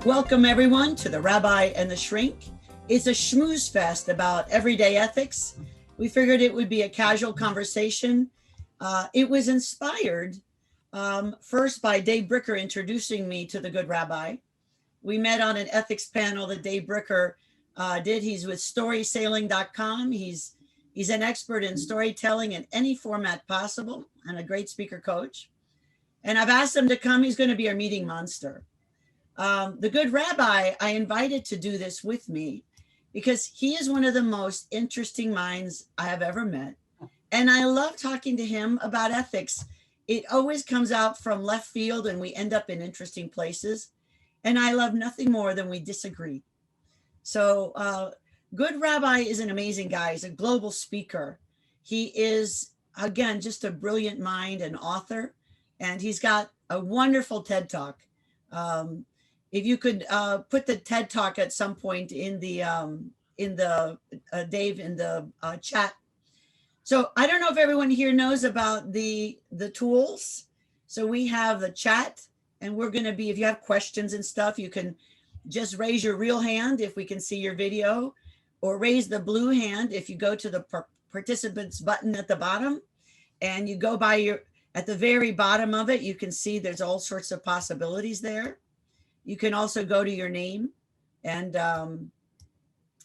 Welcome everyone to the Rabbi and the Shrink. It's a schmooze fest about everyday ethics. We figured it would be a casual conversation. It was inspired first by Dave Bricker introducing me to the good rabbi. We met on an ethics panel that Dave Bricker did. He's with storysailing.com. He's an expert in storytelling in any format possible and a great speaker coach. And I've asked him to come. He's going to be our meeting monster. The good rabbi I invited to do this with me because he is one of the most interesting minds I have ever met. And I love talking to him about ethics. It always comes out from left field and we end up in interesting places. And I love nothing more than we disagree. So good rabbi is an amazing guy. He's a global speaker. He is, again, just a brilliant mind and author. And he's got a wonderful TED Talk. If you could put the TED Talk at some point in the Dave in the chat. So I don't know if everyone here knows about the tools. So we have the chat, and we're going to be, if you have questions and stuff, you can just raise your real hand if we can see your video, or raise the blue hand if you go to the participants button at the bottom, and you go by at the very bottom of it, you can see there's all sorts of possibilities there. You can also go to your name and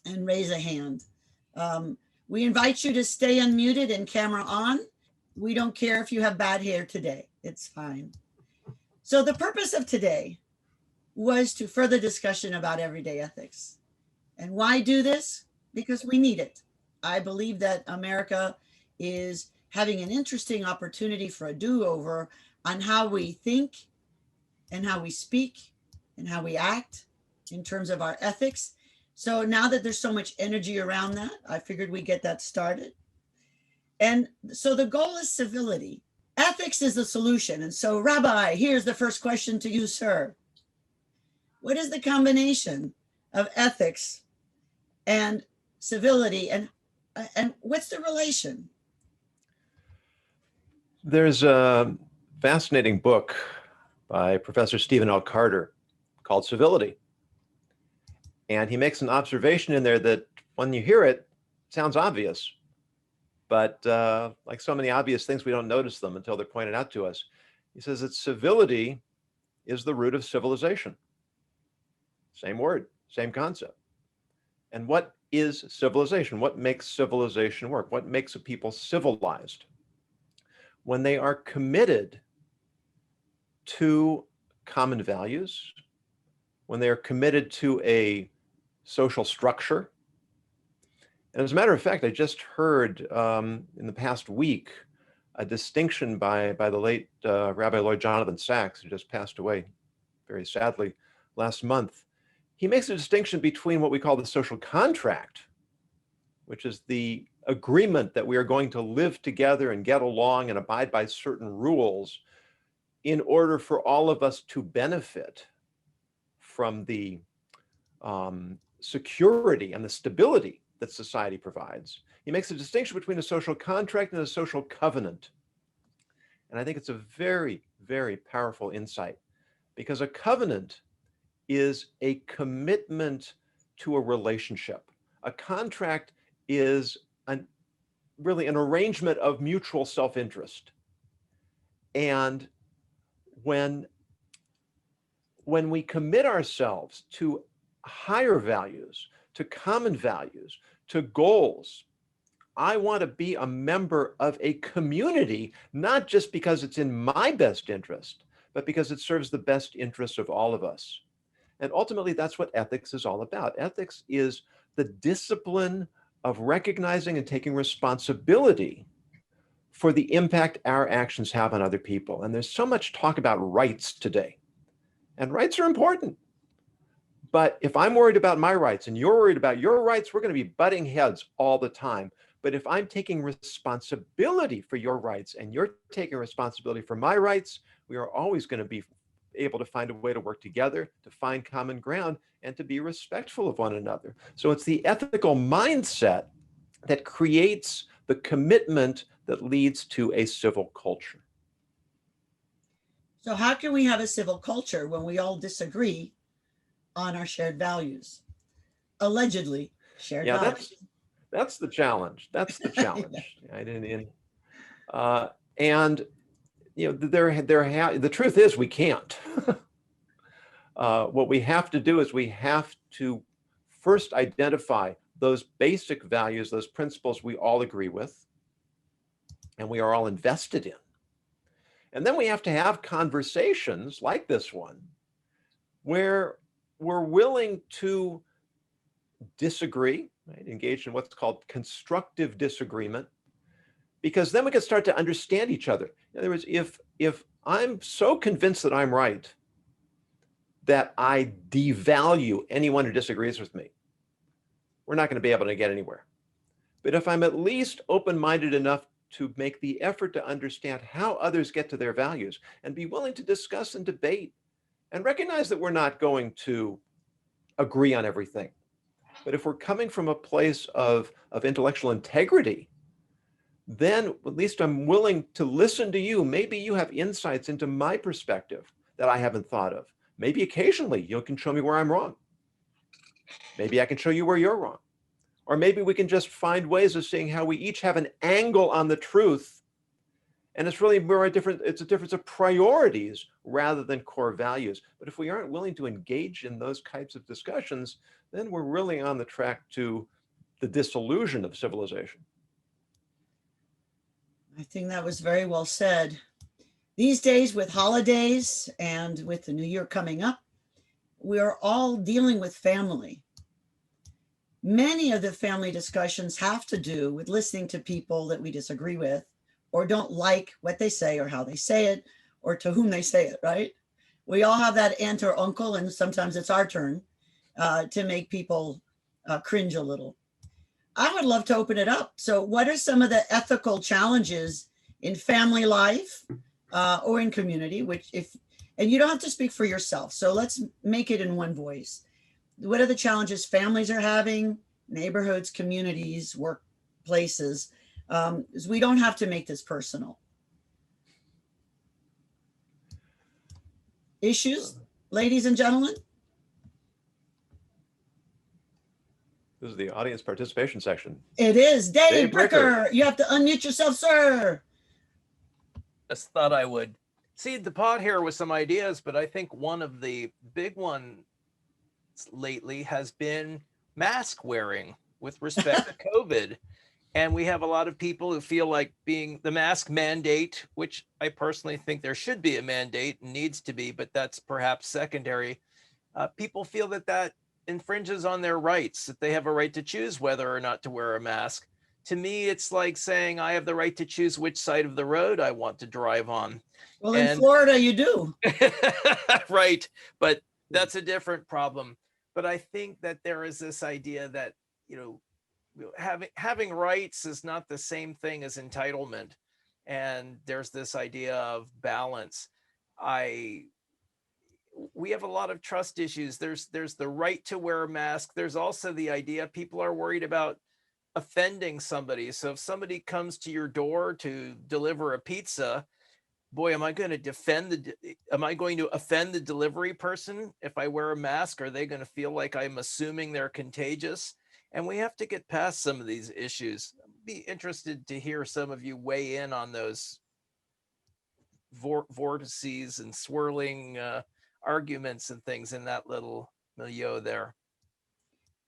raise a hand. We invite you to stay unmuted and camera on. We don't care if you have bad hair today. It's fine. So the purpose of today was to further discussion about everyday ethics. And why do this? Because we need it. I believe that America is having an interesting opportunity for a do-over on how we think and how we speak and how we act in terms of our ethics. So now that there's so much energy around that, I figured we'd get that started. And so the goal is civility. Ethics is the solution. And so, Rabbi, here's the first question to you, sir. What is the combination of ethics and civility, and what's the relation? There's a fascinating book by Professor Stephen L. Carter called Civility. And he makes an observation in there that when you hear it, sounds obvious. But like so many obvious things, we don't notice them until they're pointed out to us. He says that civility is the root of civilization. Same word, same concept. And what is civilization? What makes civilization work? What makes a people civilized? When they are committed to common values, when they are committed to a social structure. And as a matter of fact, I just heard in the past week a distinction by the late Rabbi Lloyd Jonathan Sachs, who just passed away very sadly last month. He makes a distinction between what we call the social contract, which is the agreement that we are going to live together and get along and abide by certain rules in order for all of us to benefit from the security and the stability that society provides. He makes a distinction between a social contract and a social covenant. And I think it's a very, very powerful insight, because a covenant is a commitment to a relationship. A contract is really an arrangement of mutual self-interest. And when we commit ourselves to higher values, to common values, to goals, I want to be a member of a community, not just because it's in my best interest, but because it serves the best interests of all of us. And ultimately, that's what ethics is all about. Ethics is the discipline of recognizing and taking responsibility for the impact our actions have on other people. And there's so much talk about rights today. And rights are important. But if I'm worried about my rights and you're worried about your rights, we're going to be butting heads all the time. But if I'm taking responsibility for your rights and you're taking responsibility for my rights, we are always going to be able to find a way to work together, to find common ground, and to be respectful of one another. So it's the ethical mindset that creates the commitment that leads to a civil culture. So how can we have a civil culture when we all disagree on our shared values, allegedly shared Yeah, values. that's the challenge. That's the challenge. I didn't. And the truth is we can't. What we have to do is we have to first identify those basic values, those principles we all agree with, and we are all invested in. And then we have to have conversations like this one, where we're willing to disagree, right? Engage in what's called constructive disagreement, because then we can start to understand each other. In other words, if I'm so convinced that I'm right, that I devalue anyone who disagrees with me, we're not going to be able to get anywhere. But if I'm at least open-minded enough to make the effort to understand how others get to their values and be willing to discuss and debate and recognize that we're not going to agree on everything. But if we're coming from a place of intellectual integrity, then at least I'm willing to listen to you. Maybe you have insights into my perspective that I haven't thought of. Maybe occasionally you can show me where I'm wrong. Maybe I can show you where you're wrong. Or maybe we can just find ways of seeing how we each have an angle on the truth. And it's really more it's a difference of priorities rather than core values. But if we aren't willing to engage in those types of discussions, then we're really on the track to the disillusion of civilization. I think that was very well said. These days, with holidays and with the new year coming up, we're all dealing with family. Many of the family discussions have to do with listening to people that we disagree with or don't like what they say or how they say it or to whom they say it, right? We all have that aunt or uncle, and sometimes it's our turn to make people cringe a little. I would love to open it up. So what are some of the ethical challenges in family life or in community, and you don't have to speak for yourself. So let's make it in one voice. What are the challenges families are having, neighborhoods, communities, workplaces? We don't have to make this personal. Issues, ladies and gentlemen? This is the audience participation section. It is. Dave Bricker, you have to unmute yourself, sir. Just thought I would seed the pot here with some ideas, but I think one of the big ones lately has been mask wearing with respect to COVID. And we have a lot of people who feel like being the mask mandate, which I personally think there should be a mandate and needs to be, but that's perhaps secondary. People feel that infringes on their rights, that they have a right to choose whether or not to wear a mask. To me, it's like saying I have the right to choose which side of the road I want to drive on. Well, in Florida, you do. Right. But that's a different problem. But I think that there is this idea that, having rights is not the same thing as entitlement. And there's this idea of balance. We have a lot of trust issues. There's the right to wear a mask. There's also the idea people are worried about offending somebody. So if somebody comes to your door to deliver a pizza, boy, am I going to offend the delivery person if I wear a mask? Are they going to feel like I'm assuming they're contagious? And we have to get past some of these issues. I'd be interested to hear some of you weigh in on those vortices and swirling arguments and things in that little milieu there.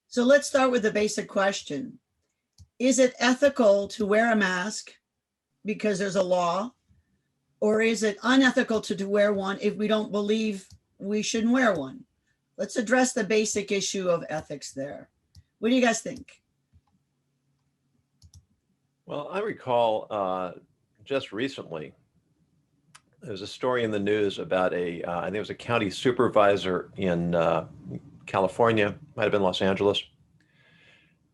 So let's start with the basic question. Is it ethical to wear a mask because there's a law? Or is it unethical to wear one if we don't believe we shouldn't wear one? Let's address the basic issue of ethics there. What do you guys think? Well, I recall just recently, there was a story in the news about I think it was a county supervisor in California, might have been Los Angeles.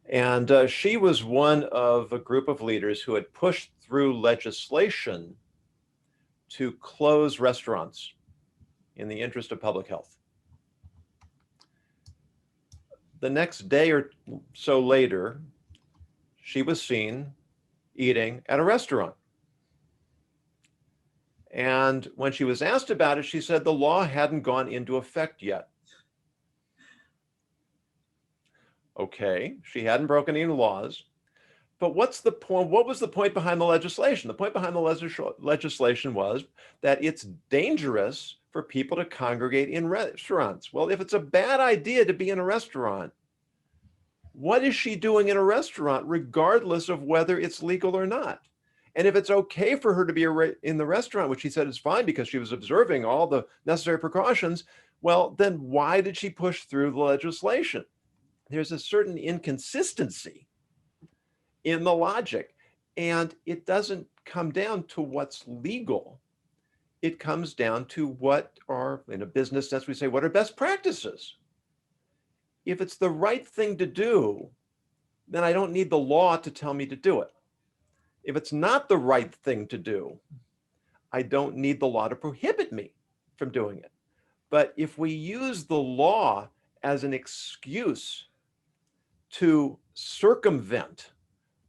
And she was one of a group of leaders who had pushed through legislation to close restaurants in the interest of public health. The next day or so later, she was seen eating at a restaurant. And when she was asked about it, she said the law hadn't gone into effect yet. Okay, she hadn't broken any laws. But what's the point? What was the point behind the legislation? The point behind the legislation was that it's dangerous for people to congregate in restaurants. Well, if it's a bad idea to be in a restaurant, what is she doing in a restaurant, regardless of whether it's legal or not? And if it's okay for her to be in the restaurant, which she said is fine because she was observing all the necessary precautions, well, then why did she push through the legislation? There's a certain inconsistency in the logic, and it doesn't come down to what's legal. It comes down to what are, in a business sense, we say, what are best practices? If it's the right thing to do, then I don't need the law to tell me to do it. If it's not the right thing to do, I don't need the law to prohibit me from doing it. But if we use the law as an excuse to circumvent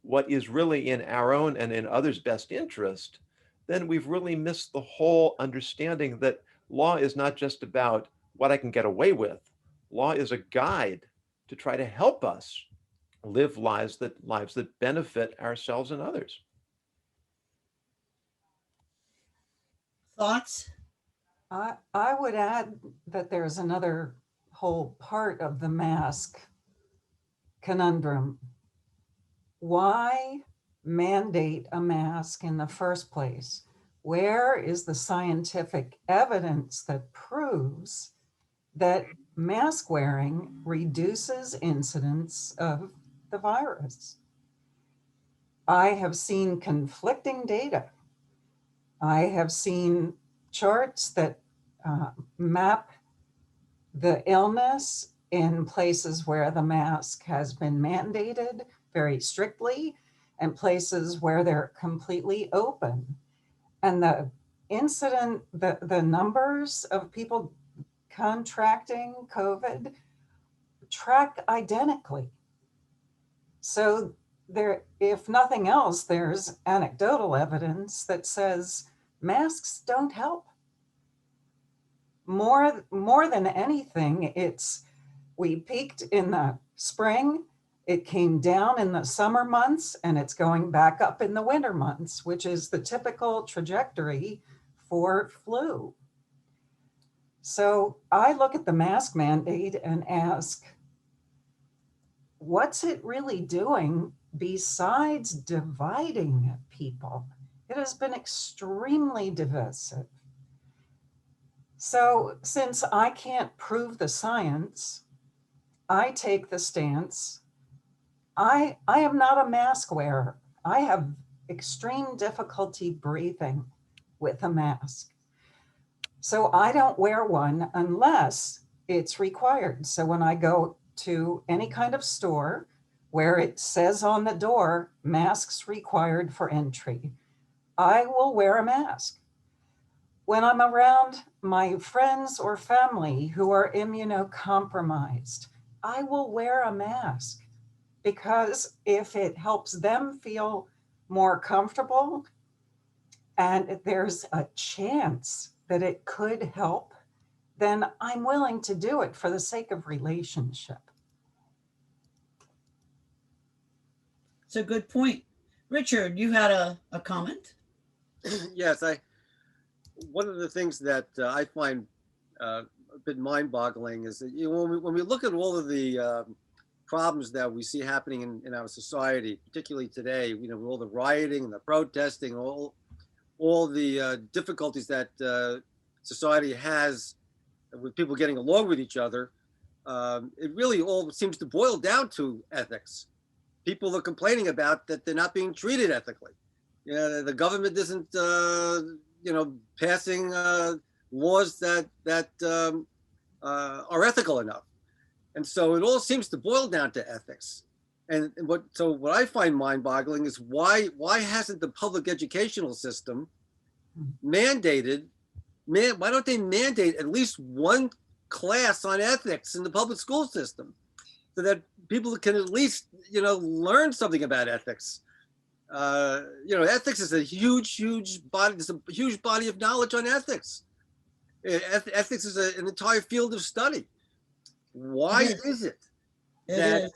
what is really in our own and in others' best interest, then we've really missed the whole understanding that law is not just about what I can get away with. Law is a guide to try to help us live lives that benefit ourselves and others. Thoughts? I would add that there's another whole part of the mask conundrum. Why mandate a mask in the first place? Where is the scientific evidence that proves that mask wearing reduces incidence of the virus? I have seen conflicting data. I have seen charts that map the illness in places where the mask has been mandated very strictly and places where they're completely open. And the incident, the numbers of people contracting COVID track identically. So there, if nothing else, there's anecdotal evidence that says masks don't help. More than anything, we peaked in the spring, it came down in the summer months, and it's going back up in the winter months, which is the typical trajectory for flu. So I look at the mask mandate and ask, what's it really doing besides dividing people? It has been extremely divisive. So since I can't prove the science, I take the stance, I am not a mask wearer. I have extreme difficulty breathing with a mask. So I don't wear one unless it's required. So when I go to any kind of store where it says on the door, masks required for entry, I will wear a mask. When I'm around my friends or family who are immunocompromised, I will wear a mask because if it helps them feel more comfortable and there's a chance that it could help, then I'm willing to do it for the sake of relationship. It's a good point. Richard, you had a comment? Yes, one of the things that I find a bit mind-boggling is that when we look at all of the problems that we see happening in our society, particularly today, with all the rioting and the protesting, all the difficulties that society has with people getting along with each other, it really all seems to boil down to ethics. People are complaining about that they're not being treated ethically. The government isn't, passing laws that are ethical enough. And so it all seems to boil down to ethics. And what I find mind-boggling is why hasn't the public educational system mandated, why don't they mandate at least one class on ethics in the public school system so that people can at least, learn something about ethics? Ethics is a huge body. There's a huge body of knowledge on ethics. Ethics is an entire field of study. Why is it that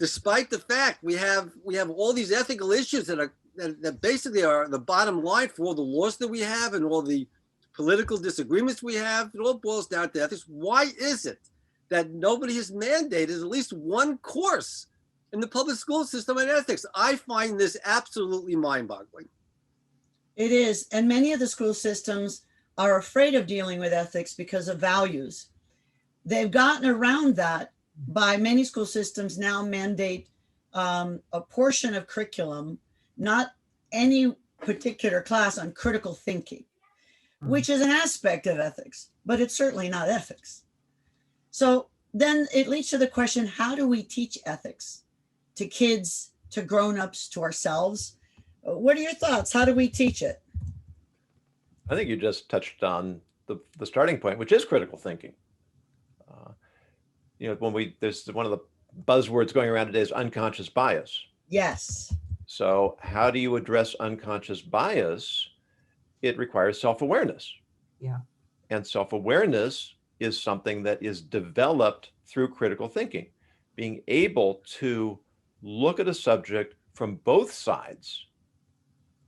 despite the fact we have all these ethical issues that basically are the bottom line for all the laws that we have and all the political disagreements we have. It all boils down to ethics. Why is it that nobody has mandated at least one course in the public school system on ethics? I find this absolutely mind-boggling. It is. And many of the school systems are afraid of dealing with ethics because of values. They've gotten around that by many school systems now mandate a portion of curriculum, not any particular class, on critical thinking, which is an aspect of ethics, but it's certainly not ethics. So then it leads to the question, how do we teach ethics to kids, to grown-ups, to ourselves? What are your thoughts? How do we teach it? I think you just touched on the starting point, which is critical thinking. There's one of the buzzwords going around today is unconscious bias. Yes. So how do you address unconscious bias? It requires self-awareness. Yeah. And self-awareness is something that is developed through critical thinking, being able to look at a subject from both sides.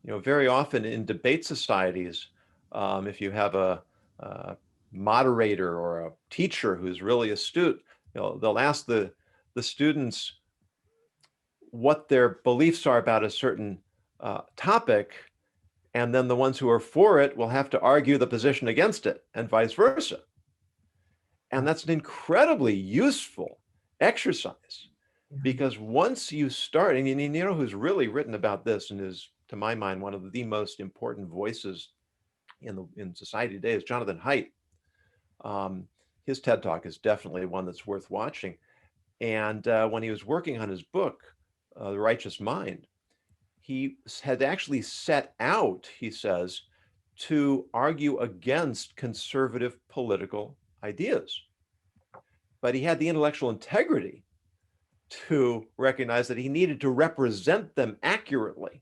Very often in debate societies, if you have a moderator or a teacher who's really astute, they'll ask the students what their beliefs are about a certain topic, and then the ones who are for it will have to argue the position against it, and vice versa. And that's an incredibly useful exercise, because once you start, and you know who's really written about this and is, to my mind, one of the most important voices in society today is Jonathan Haidt. His TED Talk is definitely one that's worth watching. And when he was working on his book, The Righteous Mind, he had actually set out, he says, to argue against conservative political ideas. But he had the intellectual integrity to recognize that he needed to represent them accurately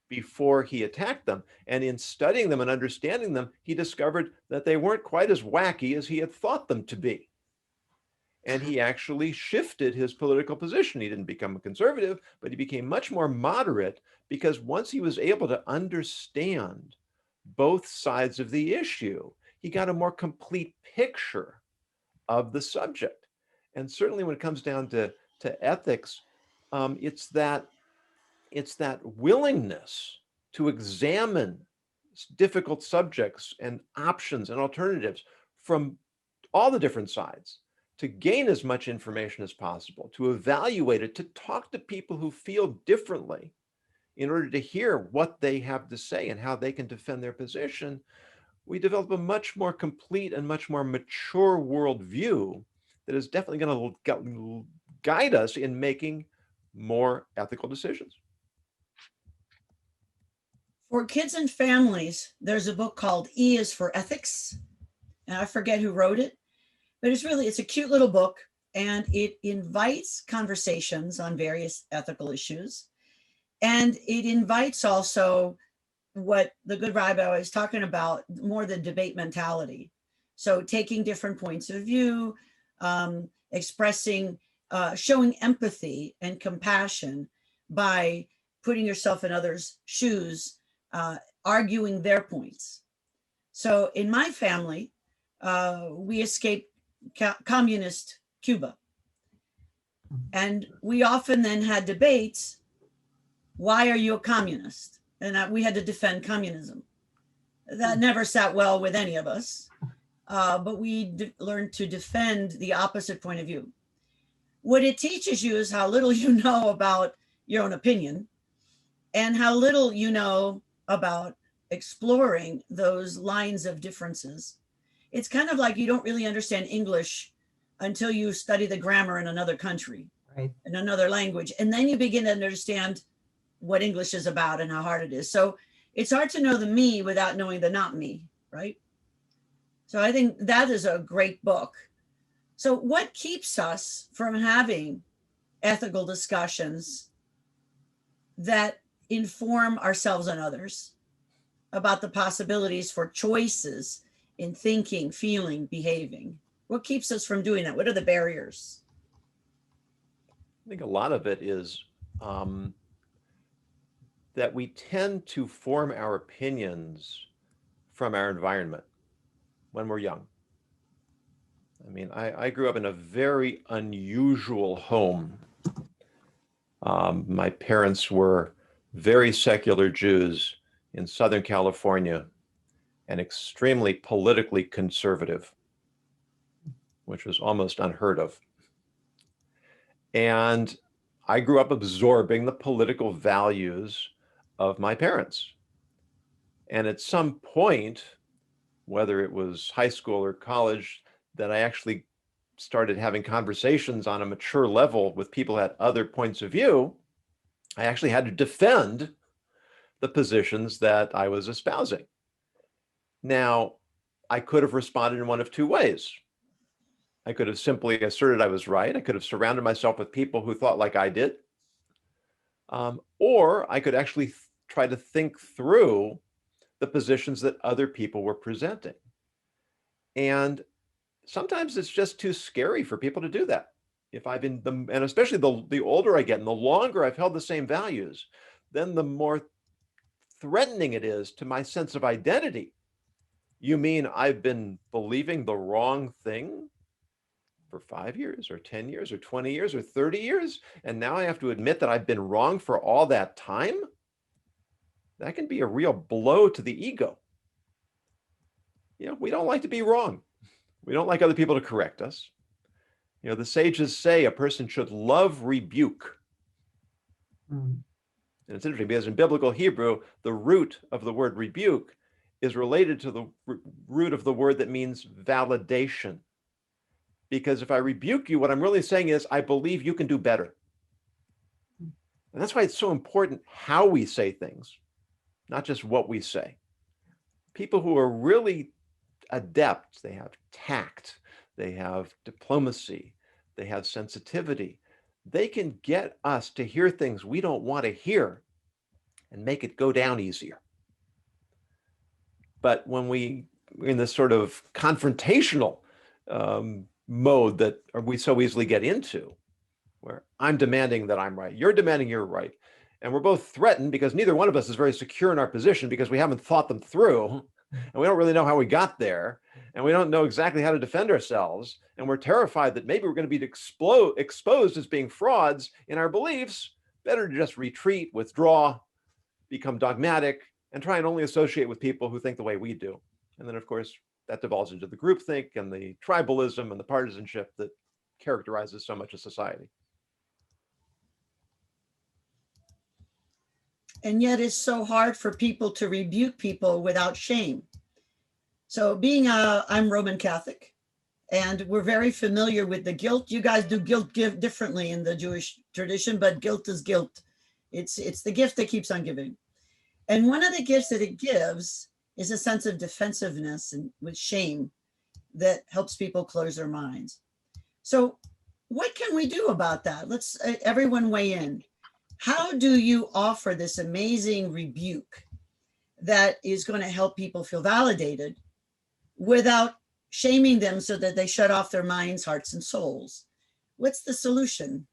before he attacked them. And in studying them and understanding them, he discovered that they weren't quite as wacky as he had thought them to be. And he actually shifted his political position. He didn't become a conservative, but he became much more moderate, because once he was able to understand both sides of the issue, he got a more complete picture of the subject. And certainly when it comes down to ethics, it's that willingness to examine difficult subjects and options and alternatives from all the different sides, to gain as much information as possible, to evaluate it, to talk to people who feel differently in order to hear what they have to say and how they can defend their position. We develop a much more complete and much more mature worldview that is definitely going to guide us in making more ethical decisions. For kids and families, there's a book called E is for Ethics, and I forget who wrote it, but it's a cute little book, and it invites conversations on various ethical issues. And it invites also what the good rabbi was talking about, more the debate mentality. So taking different points of view, expressing, showing empathy and compassion by putting yourself in others' shoes, arguing their points. So in my family, we escaped communist Cuba. And we often then had debates. Why are you a communist? And we had to defend communism. That never sat well with any of us, but we learned to defend the opposite point of view. What it teaches you is how little you know about your own opinion, and how little you know about exploring those lines of differences. It's kind of like you don't really understand English until you study the grammar in another country, Right. in another language, and then you begin to understand what English is about and how hard it is. So it's hard to know the me without knowing the not me, right? So I think that is a great book. So what keeps us from having ethical discussions that inform ourselves and others about the possibilities for choices in thinking, feeling, behaving? What keeps us from doing that? What are the barriers? think a lot of it is that we tend to form our opinions from our environment when we're young. I mean, I grew up in a very unusual home. My parents were very secular Jews in Southern California and extremely politically conservative, which was almost unheard of. And I grew up absorbing the political values of my parents. And at some point, whether it was high school or college, that I actually started having conversations on a mature level with people who had other points of view, I actually had to defend the positions that I was espousing. Now, I could have responded in one of two ways. I could have simply asserted I was right. I could have surrounded myself with people who thought like I did. Or I could actually try to think through the positions that other people were presenting. And sometimes it's just too scary for people to do that. If I've been, and especially the older I get and the longer I've held the same values, then the more threatening it is to my sense of identity. You mean I've been believing the wrong thing for 5 years or 10 years or 20 years or 30 years, and now I have to admit that I've been wrong for all that time? That can be a real blow to the ego. You know, we don't like to be wrong. We don't like other people to correct us. You know, the sages say a person should love rebuke. And it's interesting because in biblical Hebrew, the root of the word rebuke is related to the root of the word that means validation. Because if I rebuke you, what I'm really saying is, I believe you can do better. And that's why it's so important how we say things, not just what we say. People who are really adept, they have tact, they have diplomacy, they have sensitivity. They can get us to hear things we don't want to hear and make it go down easier. But when we're in this sort of confrontational mode that we so easily get into, where I'm demanding that I'm right, you're demanding you're right, and we're both threatened because neither one of us is very secure in our position because we haven't thought them through, and we don't really know how we got there, and we don't know exactly how to defend ourselves, and we're terrified that maybe we're going to be exposed as being frauds in our beliefs. Better to just retreat, withdraw, become dogmatic, and try and only associate with people who think the way we do. And then, of course, that devolves into the groupthink and the tribalism and the partisanship that characterizes so much of society. And yet it's so hard for people to rebuke people without shame. So I'm Roman Catholic, and we're very familiar with the guilt. You guys do guilt give differently in the Jewish tradition, but guilt is guilt. It's the gift that keeps on giving. And one of the gifts that it gives is a sense of defensiveness and with shame that helps people close their minds. So what can we do about that? Let's everyone weigh in. How do you offer this amazing rebuke that is going to help people feel validated without shaming them so that they shut off their minds, hearts, and souls? What's the solution?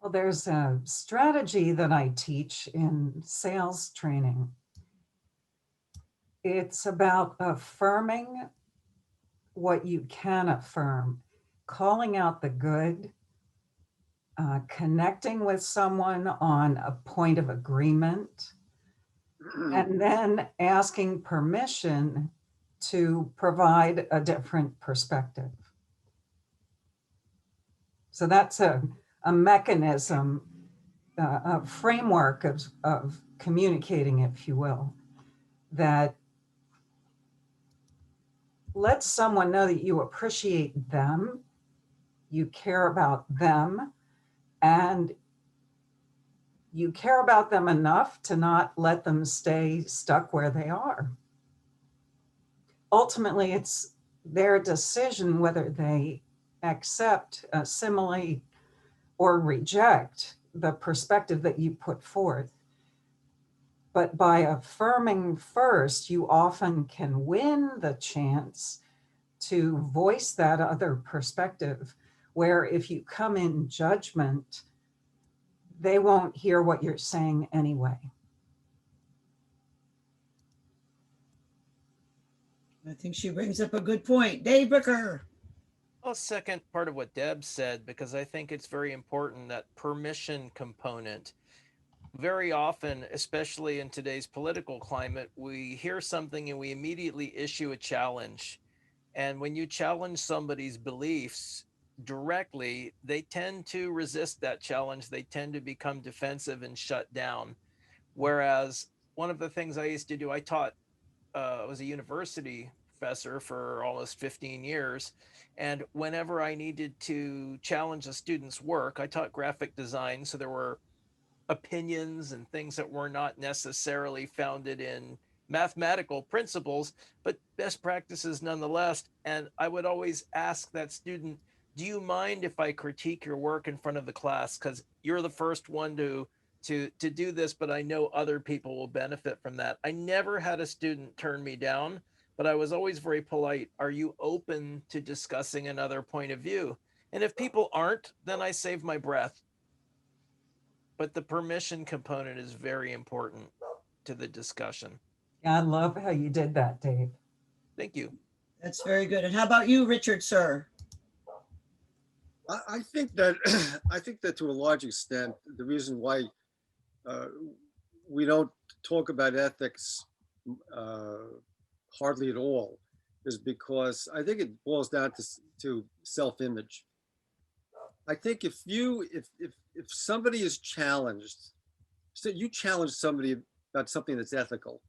Well, there's a strategy that I teach in sales training. It's about affirming what you can affirm, calling out the good, connecting with someone on a point of agreement, and then asking permission to provide a different perspective. So that's a mechanism, a framework of communicating, if you will, that lets someone know that you appreciate them, you care about them, and you care about them enough to not let them stay stuck where they are. Ultimately, it's their decision whether they accept, assimilate, or reject the perspective that you put forth. But by affirming first, you often can win the chance to voice that other perspective where if you come in judgment, they won't hear what you're saying anyway. I think she brings up a good point. Dave Booker. I'll second part of what Deb said, because I think it's very important, that permission component. Very often, especially in today's political climate, we hear something and we immediately issue a challenge. And when you challenge somebody's beliefs directly, they tend to resist that challenge. They tend to become defensive and shut down. Whereas one of the things I used to do, I was a university professor for almost 15 years. And whenever I needed to challenge a student's work, I taught graphic design. So there were opinions and things that were not necessarily founded in mathematical principles, but best practices nonetheless. And I would always ask that student, do you mind if I critique your work in front of the class? Because you're the first one to do this, but I know other people will benefit from that. I never had a student turn me down, but I was always very polite. Are you open to discussing another point of view? And if people aren't, then I save my breath. But the permission component is very important to the discussion. Yeah, I love how you did that, Dave. Thank you. That's very good. And how about you, Richard, sir? I think that I think that to a large extent, the reason why we don't talk about ethics hardly at all is because I think it boils down to self-image. I think if somebody is challenged, so you challenge somebody about something that's ethical,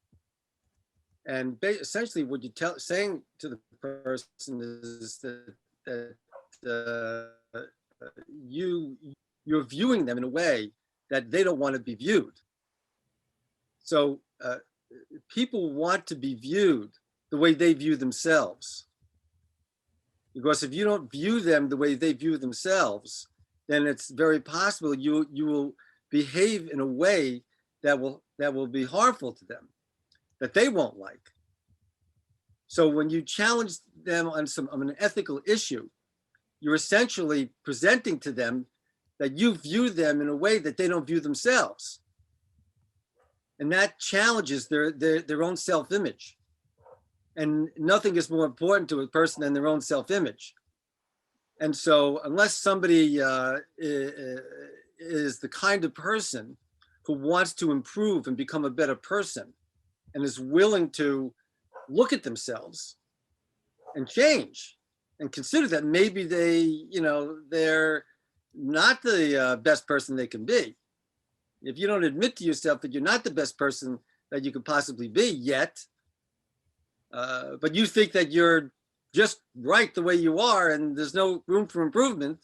and essentially what you're saying to the person is that you're viewing them in a way that they don't want to be viewed. So people want to be viewed the way they view themselves. Because if you don't view them the way they view themselves, then it's very possible you will behave in a way that will be harmful to them, that they won't like. So when you challenge them on an ethical issue, you're essentially presenting to them that you view them in a way that they don't view themselves. And that challenges their own self-image. And nothing is more important to a person than their own self-image. And so unless somebody is the kind of person who wants to improve and become a better person and is willing to look at themselves and change and consider that maybe they're not the best person they can be. If you don't admit to yourself that you're not the best person that you could possibly be yet, but you think that you're just right the way you are and there's no room for improvement,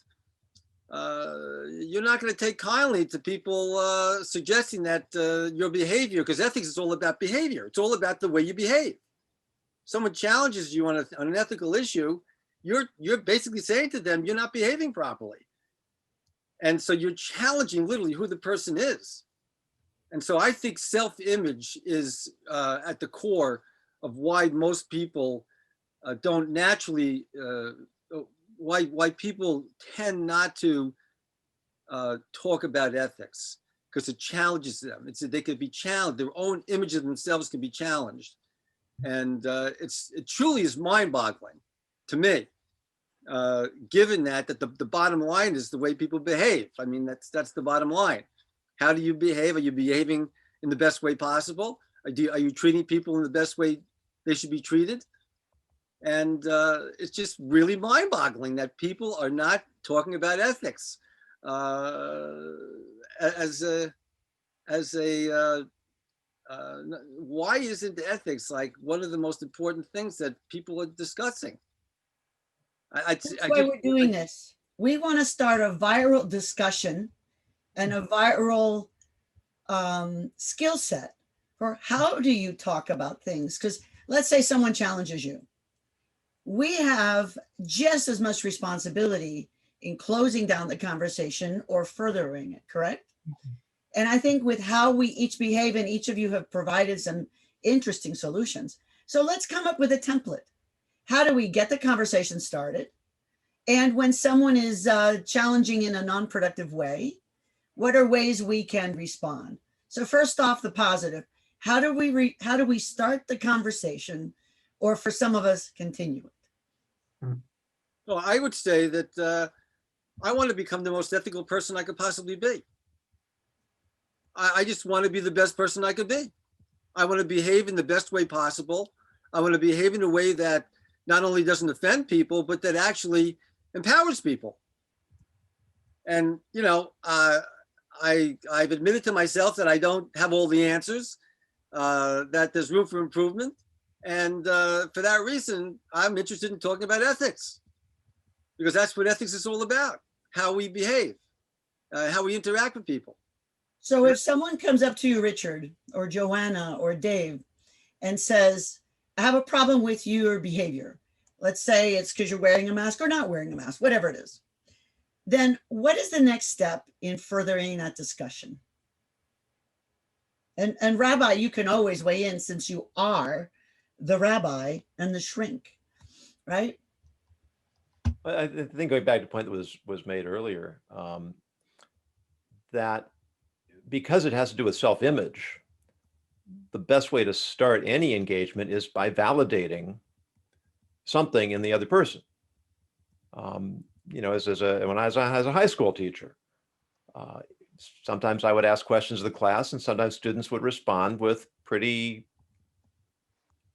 you're not going to take kindly to people suggesting that your behavior, because ethics is all about behavior. It's all about the way you behave. Someone challenges you on an ethical issue, you're basically saying to them, you're not behaving properly. And so you're challenging literally who the person is. And so I think self-image is at the core of why most people don't naturally, why people tend not to talk about ethics, because it challenges them. They could be challenged. Their own image of themselves can be challenged. And it truly is mind-boggling to me, given that the bottom line is the way people behave. I mean, that's the bottom line. How do you behave? Are you behaving in the best way possible? Are you treating people in the best way they should be treated? And it's just really mind-boggling that people are not talking about ethics why isn't ethics like one of the most important things that people are discussing? That's why we're doing this. We want to start a viral discussion and a viral skill set for how do you talk about things? Because let's say someone challenges you. We have just as much responsibility in closing down the conversation or furthering it, correct? Mm-hmm. And I think with how we each behave, and each of you have provided some interesting solutions. So let's come up with a template. How do we get the conversation started? And when someone is challenging in a non-productive way, what are ways we can respond? So first off, the positive. How do we start the conversation, or for some of us, continue it? Well, I would say that I want to become the most ethical person I could possibly be. I just want to be the best person I could be. I want to behave in the best way possible. I want to behave in a way that not only doesn't offend people, but that actually empowers people. And, you know, I've admitted to myself that I don't have all the answers, that there's room for improvement. And for that reason, I'm interested in talking about ethics, because that's what ethics is all about, how we behave, how we interact with people. So if someone comes up to you, Richard or Joanna or Dave, and says, I have a problem with your behavior. Let's say it's because you're wearing a mask or not wearing a mask, whatever it is. Then what is the next step in furthering that discussion? And Rabbi, you can always weigh in since you are the rabbi and the shrink, right? I think going back to the point that was made earlier, that because it has to do with self-image, the best way to start any engagement is by validating something in the other person. You know, when I was a high school teacher, sometimes I would ask questions of the class, and sometimes students would respond with pretty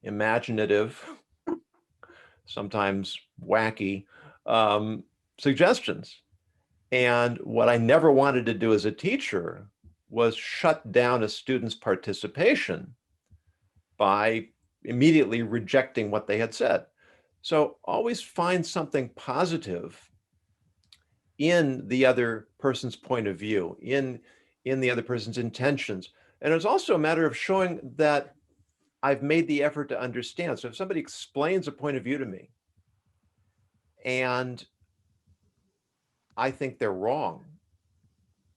imaginative, sometimes wacky suggestions. And what I never wanted to do as a teacher was shut down a student's participation by immediately rejecting what they had said. So always find something positive in the other person's point of view, in the other person's intentions. And it's also a matter of showing that I've made the effort to understand. So if somebody explains a point of view to me and I think they're wrong,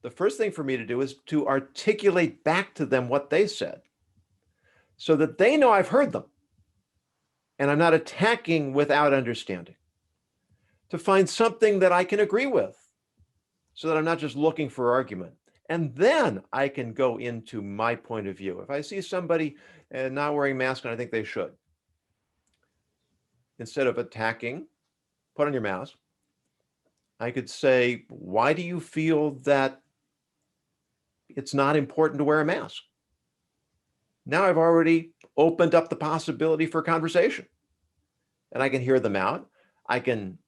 the first thing for me to do is to articulate back to them what they said so that they know I've heard them and I'm not attacking without understanding. To find something that I can agree with so that I'm not just looking for argument. And then I can go into my point of view. If I see somebody not wearing a mask and I think they should, instead of attacking, put on your mask, I could say, why do you feel that it's not important to wear a mask? Now I've already opened up the possibility for conversation. And I can hear them out. I can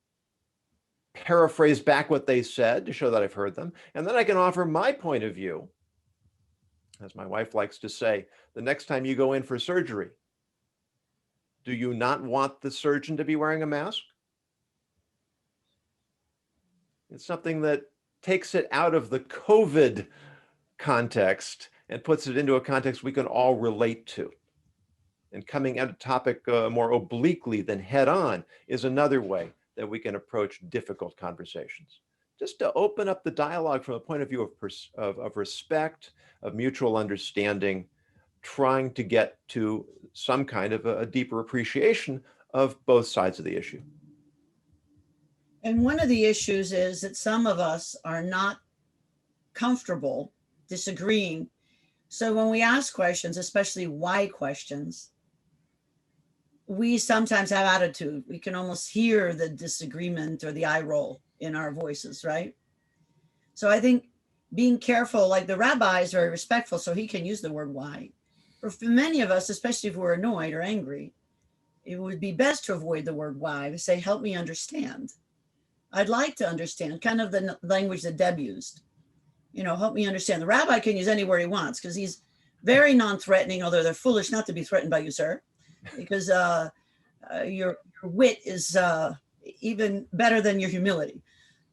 paraphrase back what they said to show that I've heard them. And then I can offer my point of view. As my wife likes to say, the next time you go in for surgery, do you not want the surgeon to be wearing a mask? It's something that takes it out of the COVID context and puts it into a context we can all relate to. And coming at a topic more obliquely than head on is another way that we can approach difficult conversations. Just to open up the dialogue from a point of view of respect, of mutual understanding, trying to get to some kind of a deeper appreciation of both sides of the issue. And one of the issues is that some of us are not comfortable disagreeing. So when we ask questions, especially why questions, we sometimes have attitude. We can almost hear the disagreement or the eye roll in our voices, right? So I think being careful, like the rabbi is very respectful, so he can use the word why. Or for many of us, especially if we're annoyed or angry, it would be best to avoid the word why, to say, help me understand. I'd like to understand, kind of the language that Deb used. You know, help me understand. The rabbi can use any word he wants because he's very non-threatening, although they're foolish not to be threatened by you, sir, because your wit is even better than your humility.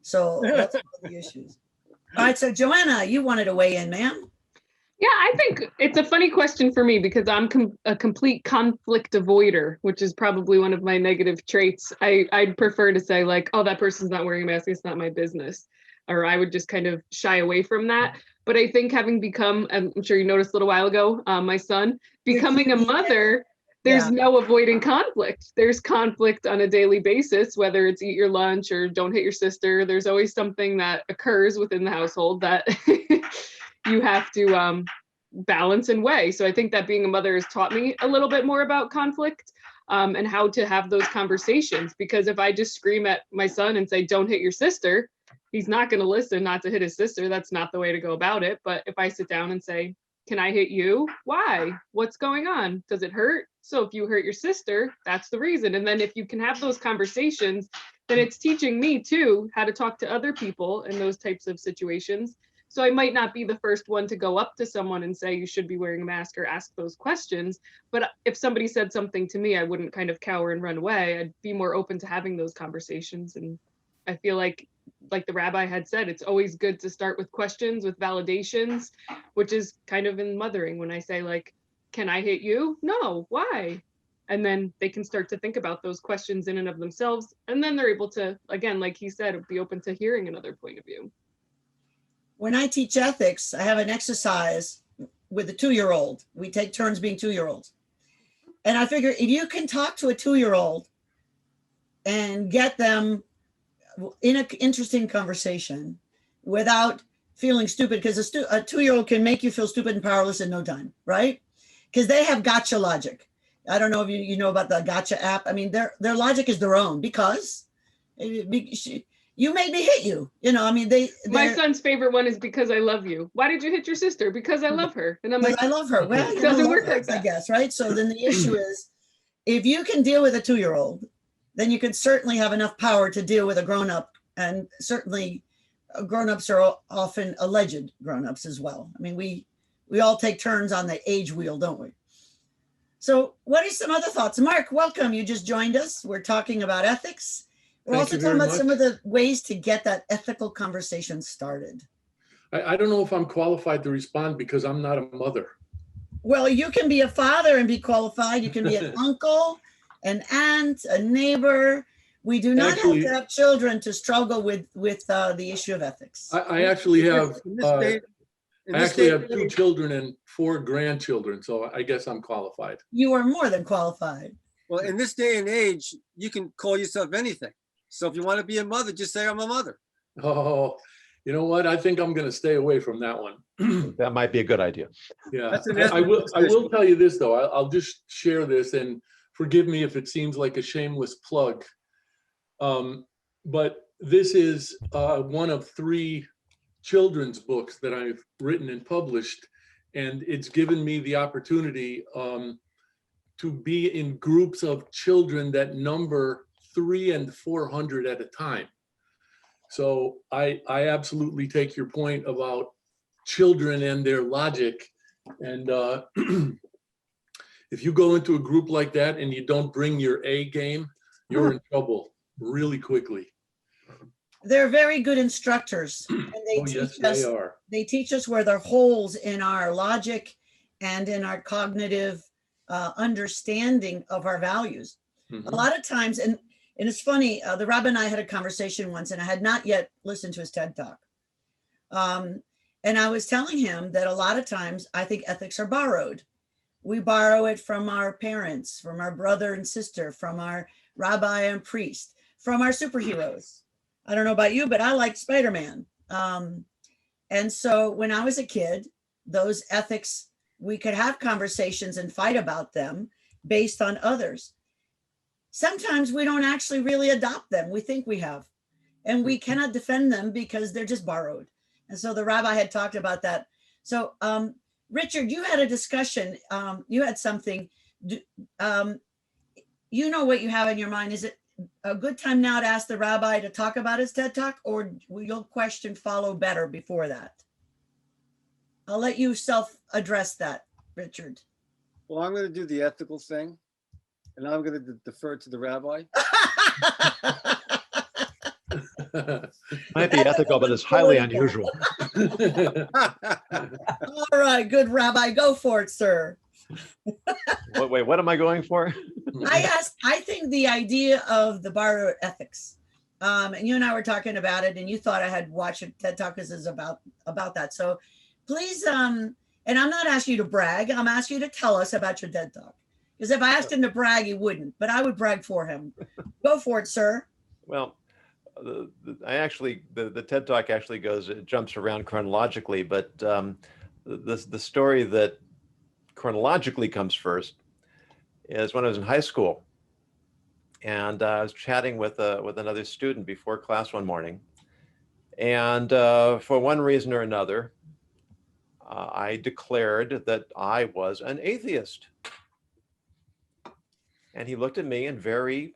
So that's one of the issues. All right, so Joanna, you wanted to weigh in, ma'am. Yeah, I think it's a funny question for me because I'm a complete conflict avoider, which is probably one of my negative traits. I'd prefer to say like, oh, that person's not wearing a mask, it's not my business. Or I would just kind of shy away from that. But I think having become, I'm sure you noticed a little while ago, my son, becoming a mother, there's Yeah. no avoiding conflict. There's conflict on a daily basis, whether it's eat your lunch or don't hit your sister. There's always something that occurs within the household that you have to balance and weigh. So I think that being a mother has taught me a little bit more about conflict and how to have those conversations. Because if I just scream at my son and say, don't hit your sister, he's not going to listen not to hit his sister. That's not the way to go about it. But if I sit down and say, can I hit you? Why? What's going on? Does it hurt? So if you hurt your sister, that's the reason. And then if you can have those conversations, then it's teaching me too how to talk to other people in those types of situations. So I might not be the first one to go up to someone and say you should be wearing a mask or ask those questions. But if somebody said something to me, I wouldn't kind of cower and run away. I'd be more open to having those conversations. And I feel like the rabbi had said, it's always good to start with questions, with validations, which is kind of in mothering when I say, like, can I hit you? No, why? And then they can start to think about those questions in and of themselves. And then they're able to, again, like he said, be open to hearing another point of view. When I teach ethics, I have an exercise with a 2-year-old. We take turns being 2-year-olds. And I figure if you can talk to a 2-year-old and get them in an interesting conversation without feeling stupid, because a 2-year-old can make you feel stupid and powerless in no time, right? Because they have gotcha logic. I don't know if you know about the gotcha app. I mean, their logic is their own because you made me hit you. You know, I mean, my son's favorite one is because I love you. Why did you hit your sister? Because I love her. And I'm like, I love her. Well, it doesn't work like that, I guess, right? So then the issue is, if you can deal with a 2-year-old, then you can certainly have enough power to deal with a grown-up. And certainly grown-ups are often alleged grown-ups as well. I mean, we all take turns on the age wheel, don't we? So what are some other thoughts? Mark, welcome. You just joined us. We're talking about ethics. We're also talking about some of the ways to get that ethical conversation started. I don't know if I'm qualified to respond because I'm not a mother. Well, you can be a father and be qualified. You can be an uncle, an aunt, a neighbor. We do not have to have children to struggle with the issue of ethics. I actually have I actually have 2 children and 4 grandchildren, so I guess I'm qualified. You are more than qualified. Well, in this day and age, you can call yourself anything. So if you want to be a mother, just say I'm a mother. Oh, you know what? I think I'm going to stay away from that one. That might be a good idea. Yeah, I will tell you this, though. I'll just share this, and forgive me if it seems like a shameless plug. But this is one of 3 children's books that I've written and published, and it's given me the opportunity to be in groups of children that number 300 and 400 at a time. So I absolutely take your point about children and their logic. And if you go into a group like that and you don't bring your A game, you're in trouble really quickly. They're very good instructors, and they teach us where there are holes in our logic and in our cognitive understanding of our values. A lot of times, and it's funny, the rabbi and I had a conversation once, and I had not yet listened to his TED Talk. And I was telling him that a lot of times I think ethics are borrowed. We borrow it from our parents, from our brother and sister, from our rabbi and priest, from our superheroes. I don't know about you, but I like Spider-Man. And so when I was a kid, those ethics, we could have conversations and fight about them based on others. Sometimes we don't actually really adopt them. We think we have, and we cannot defend them because they're just borrowed. And so the rabbi had talked about that. So Richard, you had a discussion. You had something. You know what you have in your mind. Is it a good time now to ask the rabbi to talk about his TED Talk, or will your question follow better before that? I'll let you self-address that, Richard. Well, I'm going to do the ethical thing, and I'm going to defer to the rabbi. Might be ethical, but it's highly unusual. All right, good rabbi, go for it, sir. Wait, what am I going for? I think the idea of the borrowed ethics, and you and I were talking about it, and you thought I had watched a TED Talk is about that. So please, and I'm not asking you to brag, I'm asking you to tell us about your TED Talk. Because if I asked him to brag, he wouldn't, but I would brag for him. Go for it, sir. Well, the TED Talk actually it jumps around chronologically, but the story that chronologically comes first is when I was in high school, and I was chatting with another student before class one morning, and for one reason or another, I declared that I was an atheist, and he looked at me and very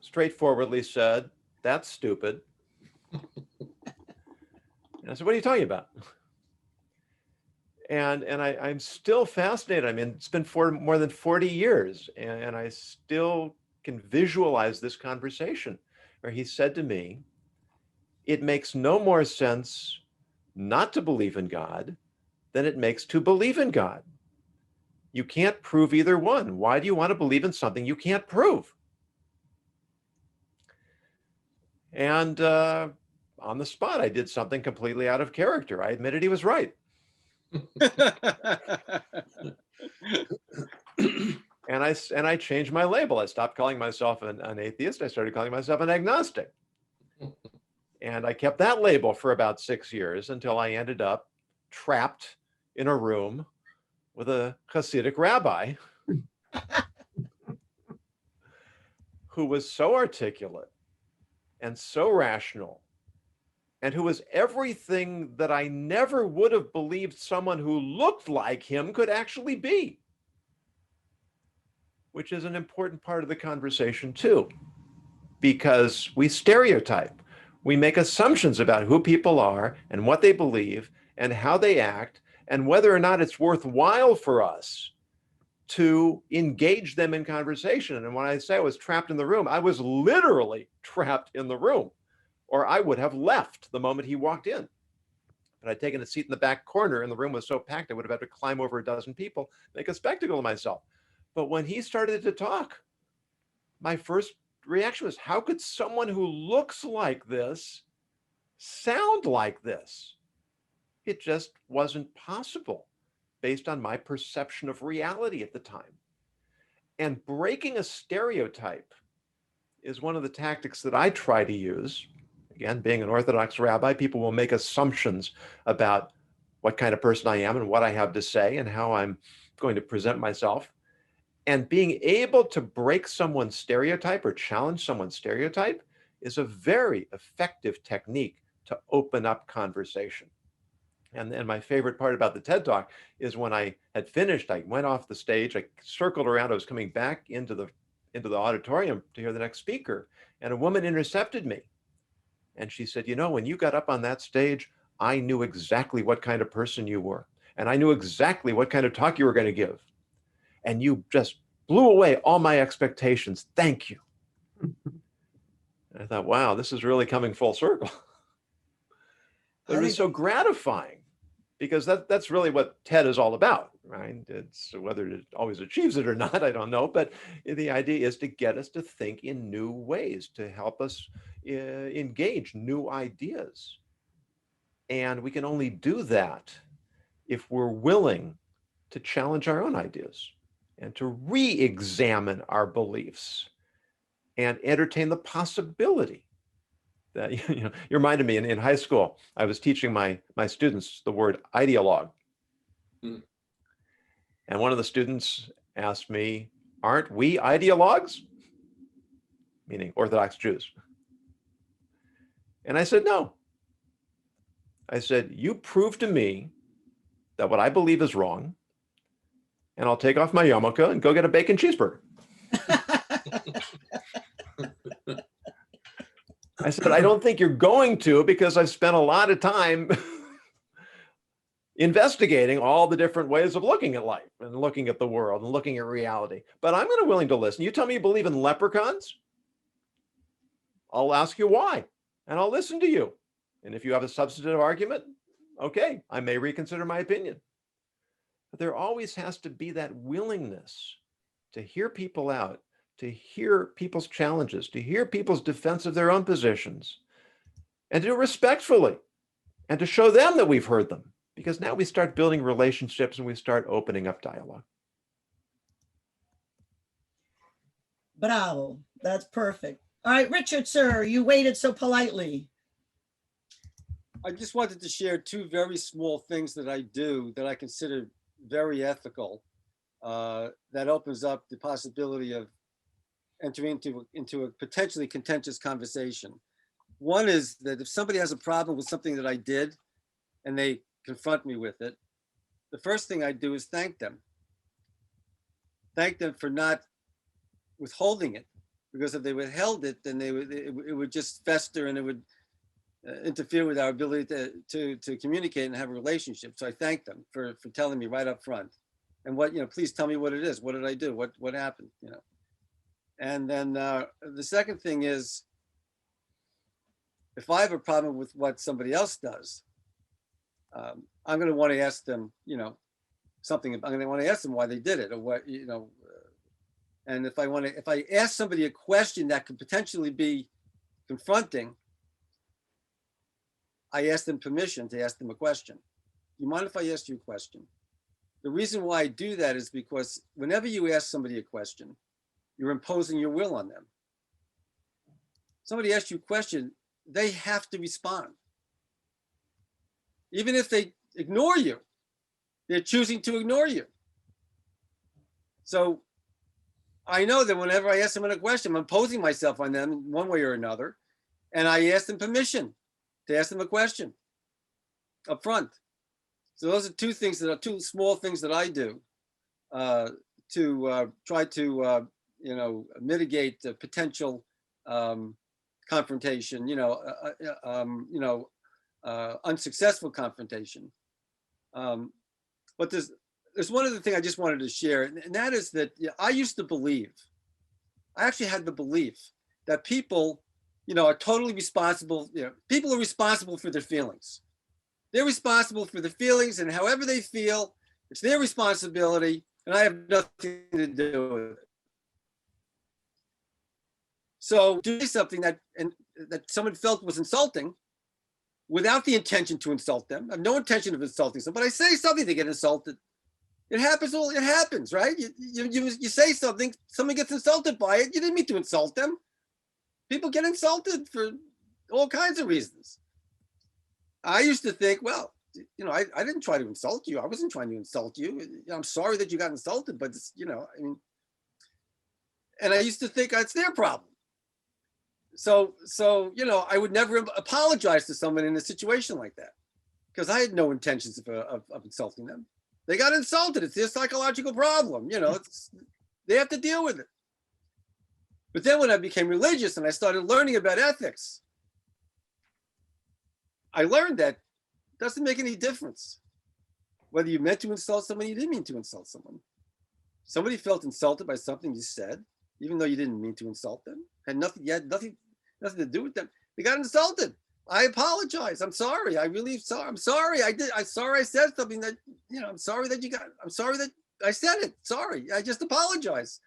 straightforwardly said, "That's stupid." And I said, "What are you talking about?" And I'm still fascinated. I mean, it's been more than 40 years, and I still can visualize this conversation where he said to me, "It makes no more sense not to believe in God than it makes to believe in God. You can't prove either one. Why do you want to believe in something you can't prove?" And on the spot, I did something completely out of character. I admitted he was right. And I changed my label. I stopped calling myself an atheist. I started calling myself an agnostic. And I kept that label for about 6 years until I ended up trapped in a room with a Hasidic rabbi who was so articulate and so rational, and who was everything that I never would have believed someone who looked like him could actually be, which is an important part of the conversation too, because we stereotype. We make assumptions about who people are and what they believe and how they act and whether or not it's worthwhile for us to engage them in conversation. And when I say I was trapped in the room, I was literally trapped in the room, or I would have left the moment he walked in. But I'd taken a seat in the back corner and the room was so packed I would have had to climb over a dozen people, make a spectacle of myself. But when he started to talk, my first reaction was, how could someone who looks like this sound like this? It just wasn't possible based on my perception of reality at the time. And breaking a stereotype is one of the tactics that I try to use. Again, being an Orthodox rabbi, people will make assumptions about what kind of person I am and what I have to say and how I'm going to present myself. And being able to break someone's stereotype or challenge someone's stereotype is a very effective technique to open up conversation. And my favorite part about the TED Talk is when I had finished, I went off the stage, I circled around, I was coming back into the auditorium to hear the next speaker, and a woman intercepted me. And she said, "You know, when you got up on that stage, I knew exactly what kind of person you were. And I knew exactly what kind of talk you were going to give. And you just blew away all my expectations. Thank you." And I thought, wow, this is really coming full circle. But it was so gratifying, because that's really what TED is all about, right? It's whether it always achieves it or not, I don't know. But the idea is to get us to think in new ways, to help us engage new ideas. And we can only do that if we're willing to challenge our own ideas and to re-examine our beliefs and entertain the possibility that, you reminded me in high school, I was teaching my students the word ideologue. And one of the students asked me, "Aren't we ideologues?" Meaning Orthodox Jews. And I said, "No." I said, "You prove to me that what I believe is wrong, and I'll take off my yarmulke and go get a bacon cheeseburger." I said, "I don't think you're going to, because I've spent a lot of time investigating all the different ways of looking at life and looking at the world and looking at reality. But I'm going to willing to listen. You tell me you believe in leprechauns, I'll ask you why, and I'll listen to you. And if you have a substantive argument, okay, I may reconsider my opinion." But there always has to be that willingness to hear people out, to hear people's challenges, to hear people's defense of their own positions, and to do it respectfully, and to show them that we've heard them, because now we start building relationships and we start opening up dialogue. Bravo. That's perfect. All right, Richard, sir, you waited so politely. I just wanted to share two very small things that I do that I consider very ethical, that opens up the possibility of entering into a potentially contentious conversation. One is that if somebody has a problem with something that I did and they confront me with it, the first thing I do is thank them. Thank them for not withholding it, because if they withheld it, then it would just fester and it would interfere with our ability to communicate and have a relationship. So I thank them for telling me right up front. And what, please tell me what it is. What did I do? What happened? And then the second thing is, if I have a problem with what somebody else does, I'm going to want to ask them, something. I'm going to want to ask them why they did it, or what, and if I ask somebody a question that could potentially be confronting, I ask them permission to ask them a question. Do you mind if I ask you a question? The reason why I do that is because whenever you ask somebody a question, you're imposing your will on them. Somebody asks you a question, they have to respond. Even if they ignore you, they're choosing to ignore you. So I know that whenever I ask someone a question, I'm imposing myself on them one way or another, and I ask them permission to ask them a question up front. So those are two things that are two small things that I do to try to mitigate the potential confrontation, unsuccessful confrontation. But there's one other thing I just wanted to share, and that is that I actually had the belief that people, are totally responsible. People are responsible for their feelings. They're responsible for the feelings, and however they feel, it's their responsibility, and I have nothing to do with it. So do something that someone felt was insulting, without the intention to insult them. I have no intention of insulting someone, but I say something to get insulted. It happens, right? You say something, someone gets insulted by it. You didn't mean to insult them. People get insulted for all kinds of reasons. I used to think, well, I didn't try to insult you. I wasn't trying to insult you. I'm sorry that you got insulted, but and I used to think it's their problem. So I would never apologize to someone in a situation like that, because I had no intentions of insulting them. They got insulted. It's their psychological problem. They have to deal with it. But then when I became religious and I started learning about ethics, I learned that it doesn't make any difference whether you meant to insult someone, you didn't mean to insult someone. Somebody felt insulted by something you said, even though you didn't mean to insult them. Had nothing to do with them. They got insulted. I apologize. I'm sorry. I really sorry. I'm sorry. I'm sorry I said something that, I'm sorry that I said it. Sorry. I just apologize.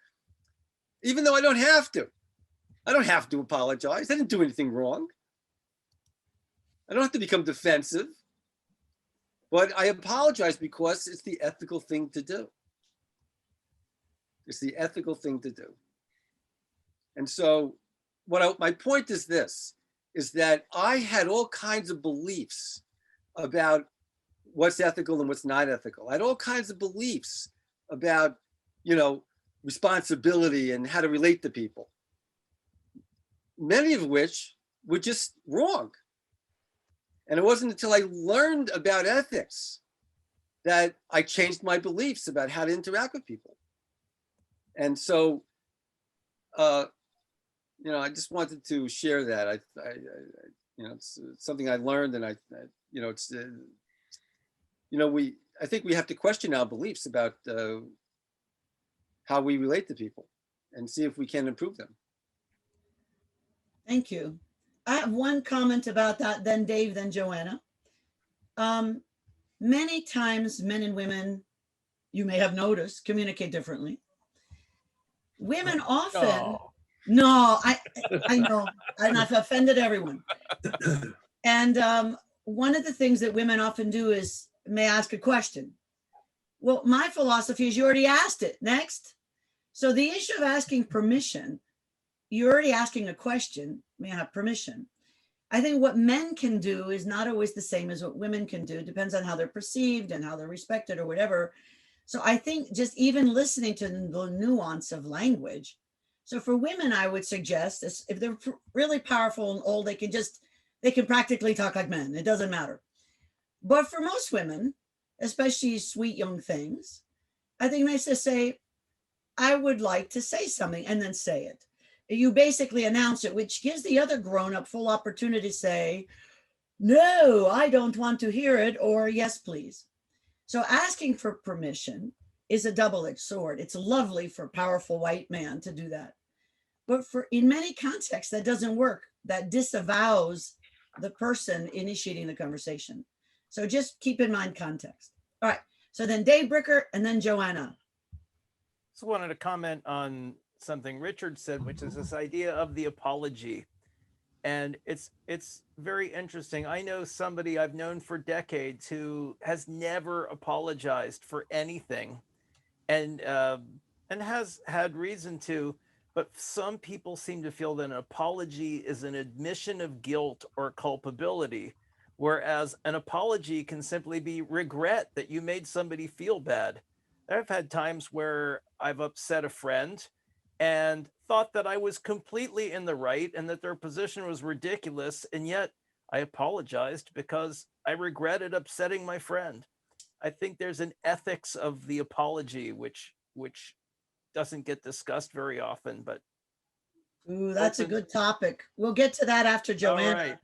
Even though I don't have to. I don't have to apologize. I didn't do anything wrong. I don't have to become defensive. But I apologize because it's the ethical thing to do. It's the ethical thing to do. And so my point is this, is that I had all kinds of beliefs about what's ethical and what's not ethical. I had all kinds of beliefs about, responsibility and how to relate to people, many of which were just wrong. And it wasn't until I learned about ethics that I changed my beliefs about how to interact with people. And so, I just wanted to share that. It's something I learned, and I think we have to question our beliefs about how we relate to people and see if we can improve them. Thank you. I have one comment about that, then Dave, then Joanna. Many times men and women, you may have noticed, communicate differently. Women often, no, I know, and I've offended everyone. And one of the things that women often do is may I ask a question? Well, my philosophy is you already asked it. Next. So the issue of asking permission, you're already asking a question, may I have permission? I think what men can do is not always the same as what women can do. It depends on how they're perceived and how they're respected or whatever. So I think just even listening to the nuance of language. So for women, I would suggest this, if they're really powerful and old, they can practically talk like men. It doesn't matter. But for most women, especially sweet young things, I think nice to say, I would like to say something, and then say it. You basically announce it, which gives the other grown-up full opportunity to say, no, I don't want to hear it, or yes, please. So asking for permission is a double-edged sword. It's lovely for a powerful white man to do that. But in many contexts, that doesn't work. That disavows the person initiating the conversation. So just keep in mind context. All right. So then Dave Bricker and then Joanna. Just wanted to comment on something Richard said, which is this idea of the apology. And it's very interesting. I know somebody I've known for decades who has never apologized for anything, and has had reason to. But some people seem to feel that an apology is an admission of guilt or culpability, whereas an apology can simply be regret that you made somebody feel bad. I've had times where I've upset a friend and thought that I was completely in the right and that their position was ridiculous, and yet I apologized because I regretted upsetting my friend. I think there's an ethics of the apology which doesn't get discussed very often, but ooh, that's a good topic. We'll get to that after Joanna. all right.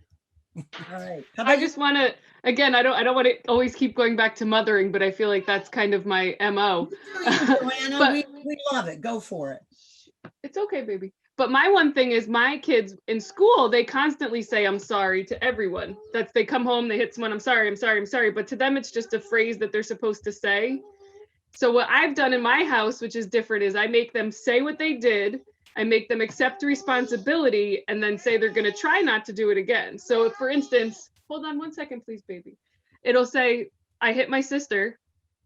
All right. I just want to, again, I don't want to always keep going back to mothering, but I feel like that's kind of my MO. Joanna, But we love it. Go for it. it's okay, baby. But my one thing is my kids in school, they constantly say, I'm sorry to everyone. They come home, they hit someone, I'm sorry, I'm sorry, I'm sorry. But to them, it's just a phrase that they're supposed to say. So what I've done in my house, which is different, is I make them say what they did. I make them accept responsibility and then say they're going to try not to do it again. So if, for instance, hold on 1 second, please, baby. It'll say, I hit my sister.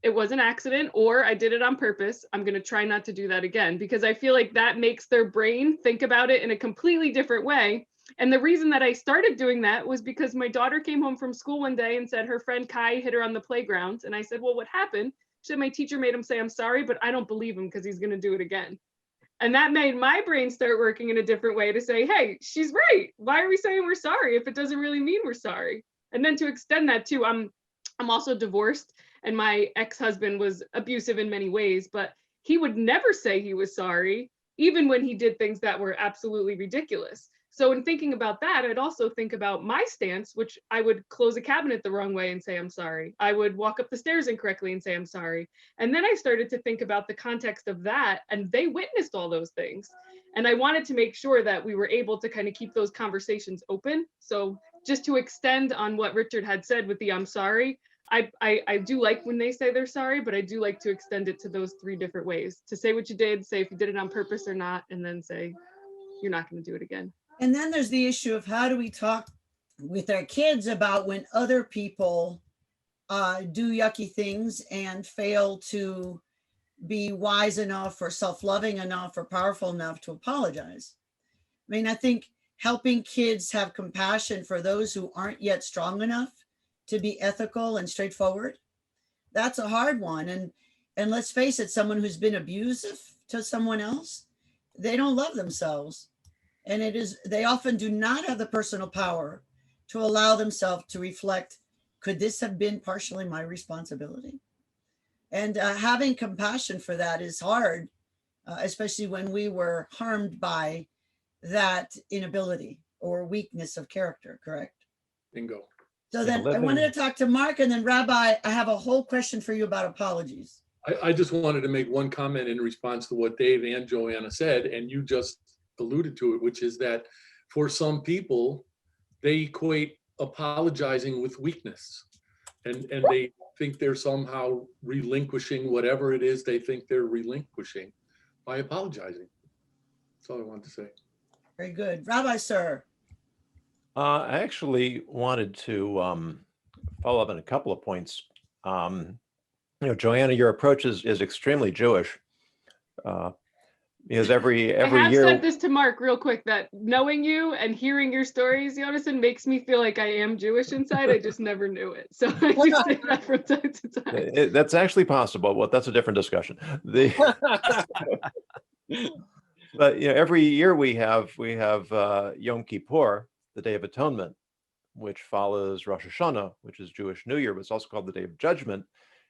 It was an accident, or I did it on purpose. I'm going to try not to do that again, because I feel like that makes their brain think about it in a completely different way. And the reason that I started doing that was because my daughter came home from school one day and said her friend Kai hit her on the playground. And I said, well, what happened? She said, my teacher made him say, I'm sorry, but I don't believe him because he's going to do it again. And that made my brain start working in a different way to say, hey, she's right. Why are we saying we're sorry if it doesn't really mean we're sorry? And then to extend that too, I'm also divorced, and my ex-husband was abusive in many ways, but he would never say he was sorry, even when he did things that were absolutely ridiculous. So in thinking about that, I'd also think about my stance, which I would close a cabinet the wrong way and say, I'm sorry. I would walk up the stairs incorrectly and say, I'm sorry. And then I started to think about the context of that, and they witnessed all those things. And I wanted to make sure that we were able to kind of keep those conversations open. So just to extend on what Richard had said with the I'm sorry, I do like when they say they're sorry, but I do like to extend it to those 3 different ways. To say what you did, say if you did it on purpose or not, and then say you're not going to do it again. And then there's the issue of how do we talk with our kids about when other people do yucky things and fail to be wise enough or self-loving enough or powerful enough to apologize. I mean, I think helping kids have compassion for those who aren't yet strong enough to be ethical and straightforward, that's a hard one. And let's face it, someone who's been abusive to someone else, they don't love themselves. And they often do not have the personal power to allow themselves to reflect, could this have been partially my responsibility? And having compassion for that is hard, especially when we were harmed by that inability or weakness of character, correct? Bingo. So then I wanted to talk to Mark, and then Rabbi, I have a whole question for you about apologies. I just wanted to make one comment in response to what Dave and Joanna said, and you just alluded to it, which is that for some people, they equate apologizing with weakness, and they think they're somehow relinquishing whatever it is they think they're relinquishing by apologizing. That's all I wanted to say. Very good. Rabbi, sir. I actually wanted to follow up on a couple of points Joanna, your approach is extremely Jewish. Because every I have year said this to Mark real quick, that knowing you and hearing your stories, Yonason, makes me feel like I am Jewish inside. I just never knew it. So I do say that from time to time. That's actually possible. Well, that's a different discussion. But every year we have Yom Kippur, the Day of Atonement, which follows Rosh Hashanah, which is Jewish New Year, but it's also called the Day of Judgment.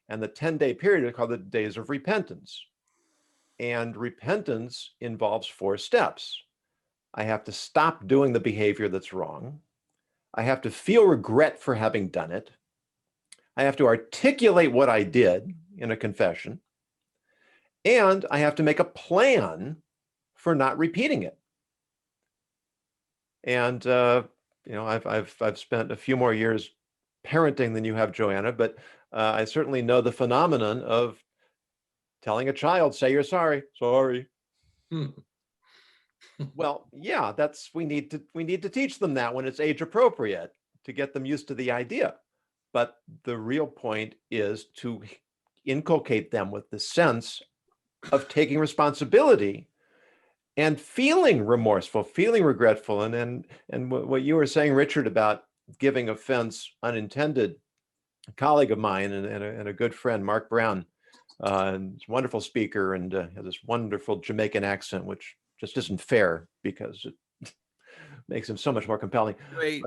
And the 10-day period is called the Days of Repentance. And repentance involves 4 steps. I have to stop doing the behavior that's wrong. I have to feel regret for having done it. I have to articulate what I did in a confession. And I have to make a plan for not repeating it. And I've spent a few more years parenting than you have, Joanna, but I certainly know the phenomenon of telling a child, say you're sorry. Well, yeah, we need to teach them that when it's age appropriate to get them used to the idea. But the real point is to inculcate them with the sense of taking responsibility and feeling remorseful, feeling regretful. And what you were saying, Richard, about giving offense unintended, a colleague of mine and a good friend, Mark Brown, and he's a wonderful speaker and has this wonderful Jamaican accent, which just isn't fair because it makes him so much more compelling. Great.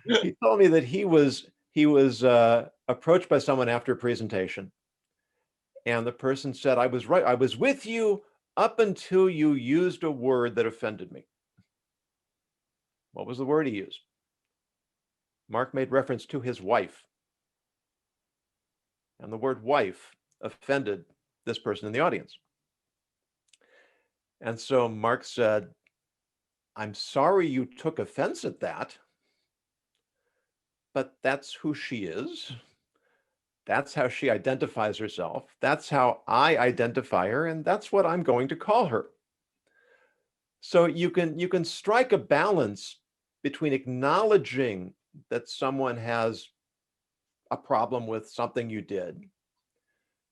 He told me that he was approached by someone after a presentation, and the person said, "I was right. I was with you up until you used a word that offended me." What was the word he used? Mark made reference to his wife. And the word wife offended this person in the audience. And so Mark said, "I'm sorry you took offense at that, but that's who she is. That's how she identifies herself. That's how I identify her, and that's what I'm going to call her." So you can strike a balance between acknowledging that someone has a problem with something you did,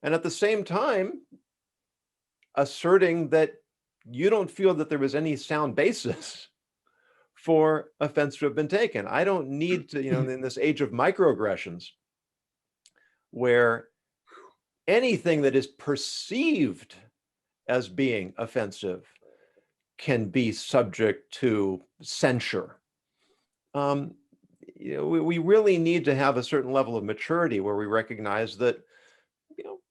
and at the same time asserting that you don't feel that there was any sound basis for offense to have been taken. I don't need to, in this age of microaggressions, where anything that is perceived as being offensive can be subject to censure. We really need to have a certain level of maturity where we recognize that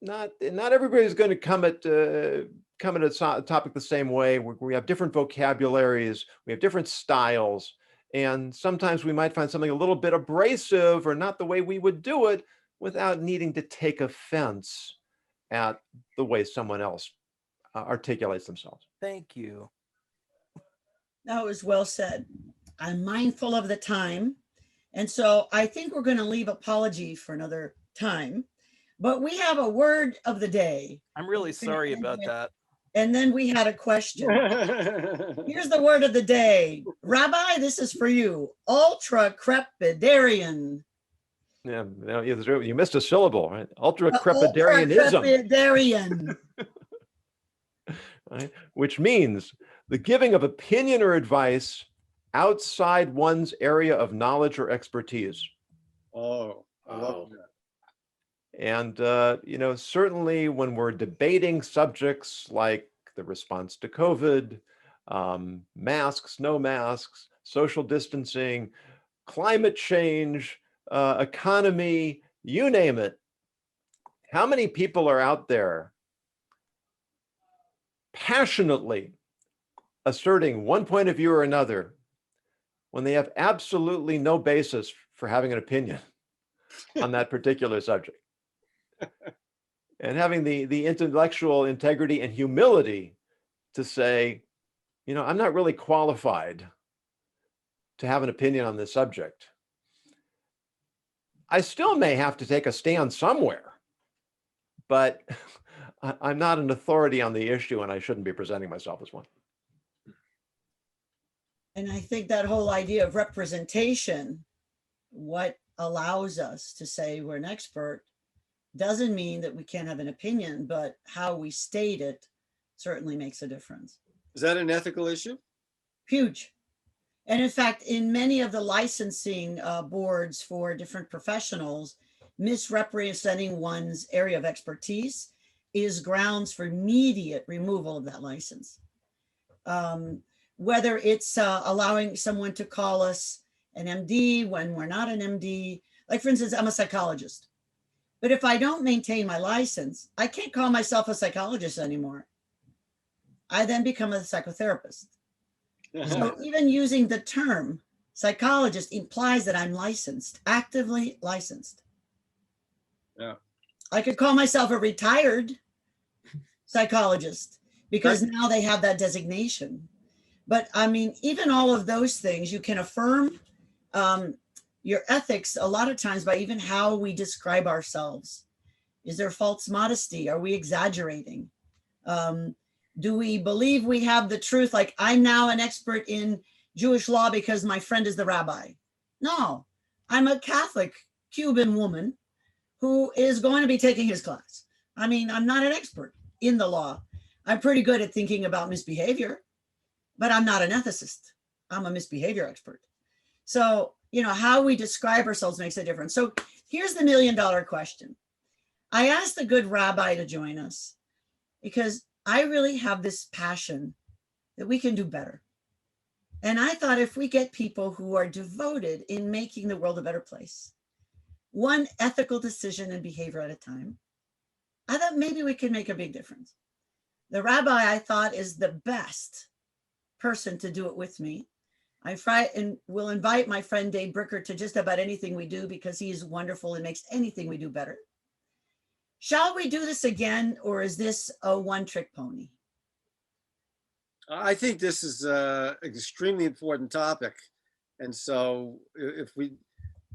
not everybody's going to come at a topic the same way. We have different vocabularies, we have different styles, and sometimes we might find something a little bit abrasive or not the way we would do it without needing to take offense at the way someone else articulates themselves. Thank you. That was well said. I'm mindful of the time. And so I think we're going to leave apology for another time. But we have a word of the day. I'm really sorry about that. And then we had a question. Here's the word of the day. Rabbi, this is for you. Ultra-crepidarian. Yeah, you missed a syllable, right? Ultra-crepidarianism. Ultra-crepidarian. Right? Which means the giving of opinion or advice outside one's area of knowledge or expertise. Oh, I love that. And, certainly when we're debating subjects like the response to COVID, masks, no masks, social distancing, climate change, economy, you name it. How many people are out there passionately asserting one point of view or another when they have absolutely no basis for having an opinion on that particular subject? And having the intellectual integrity and humility to say, I'm not really qualified to have an opinion on this subject. I still may have to take a stand somewhere, but I'm not an authority on the issue, and I shouldn't be presenting myself as one. And I think that whole idea of representation, what allows us to say we're an expert doesn't mean that we can't have an opinion, but how we state it certainly makes a difference. Is that an ethical issue? Huge. And in fact, in many of the licensing boards for different professionals, misrepresenting one's area of expertise is grounds for immediate removal of that license. Whether it's allowing someone to call us an MD when we're not an MD. Like, for instance, I'm a psychologist. But if I don't maintain my license, I can't call myself a psychologist anymore. I then become a psychotherapist. So even using the term psychologist implies that I'm licensed, actively licensed. Yeah. I could call myself a retired psychologist because now they have that designation. But I mean, even all of those things, you can affirm your ethics a lot of times by even how we describe ourselves. Is there false modesty? Are we exaggerating? Do we believe we have the truth? Like, I'm now an expert in Jewish law because my friend is the rabbi. No, I'm a Catholic Cuban woman who is going to be taking his class. I mean, I'm not an expert in the law. I'm pretty good at thinking about misbehavior, but I'm not an ethicist. I'm a misbehavior expert. So, you know, how we describe ourselves makes a difference. So here's the $1 million question. I asked a good rabbi to join us because I really have this passion that we can do better. And I thought if we get people who are devoted in making the world a better place, one ethical decision and behavior at a time, I thought maybe we could make a big difference. The rabbi, I thought, is the best person to do it with me. I will invite my friend Dave Bricker to just about anything we do because he is wonderful and makes anything we do better. Shall we do this again, or is this a one-trick pony? I think this is an extremely important topic. And so if we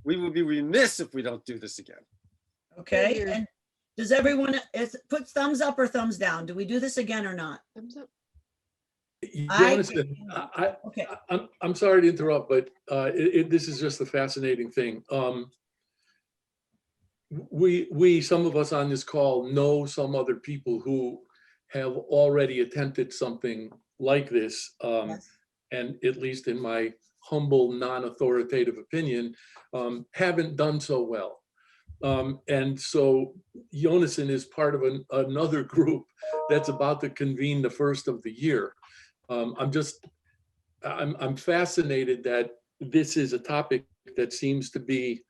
would be remiss if we don't do this again. Okay. And does everyone put thumbs up or thumbs down? Do we do this again or not? Thumbs up. Okay. I'm sorry to interrupt, but this is just a fascinating thing. We some of us on this call know some other people who have already attempted something like this, Yes. and at least in my humble, non-authoritative opinion, haven't done so well. And so Yonason is part of another group that's about to convene the first of the year. I'm fascinated that this is a topic that seems to be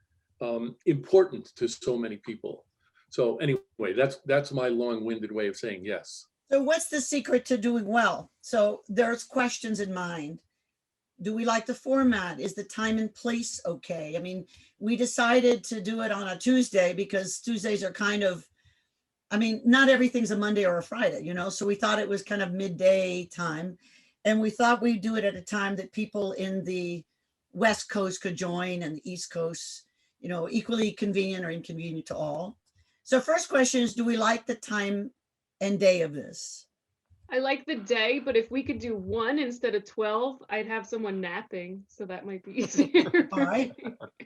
important to so many people. So anyway, that's my long-winded way of saying yes. So what's the secret to doing well? So there's questions in mind. Do we like the format? Is the time and place okay? I mean, we decided to do it on a Tuesday because Tuesdays are kind of, I mean, not everything's a Monday or a Friday, you know, so we thought it was kind of midday time. And we thought we'd do it at a time that people in the West Coast could join and the East Coast, you know, equally convenient or inconvenient to all. So first question is, do we like the time and day of this? I like the day, but if we could do 1 instead of 12, I'd have someone napping, so that might be easier. All right.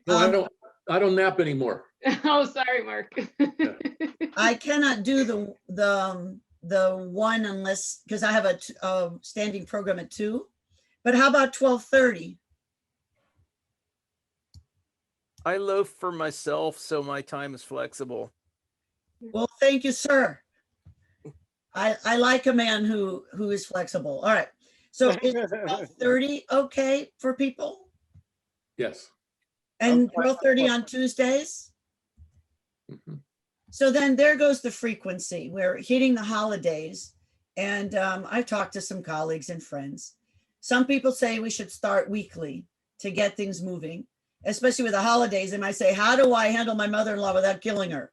No, I don't nap anymore. Oh, sorry, Mark. I cannot do the 1 unless, because I have a standing program at 2. But how about 12:30? I loaf for myself, so my time is flexible. Well, thank you, sir. I like a man who is flexible. All right. So is 12:30 okay for people? Yes. And 12:30 on Tuesdays? Mhm. So then there goes the frequency. We're hitting the holidays. And I've talked to some colleagues and friends. Some people say we should start weekly to get things moving, especially with the holidays. They might say, how do I handle my mother-in-law without killing her?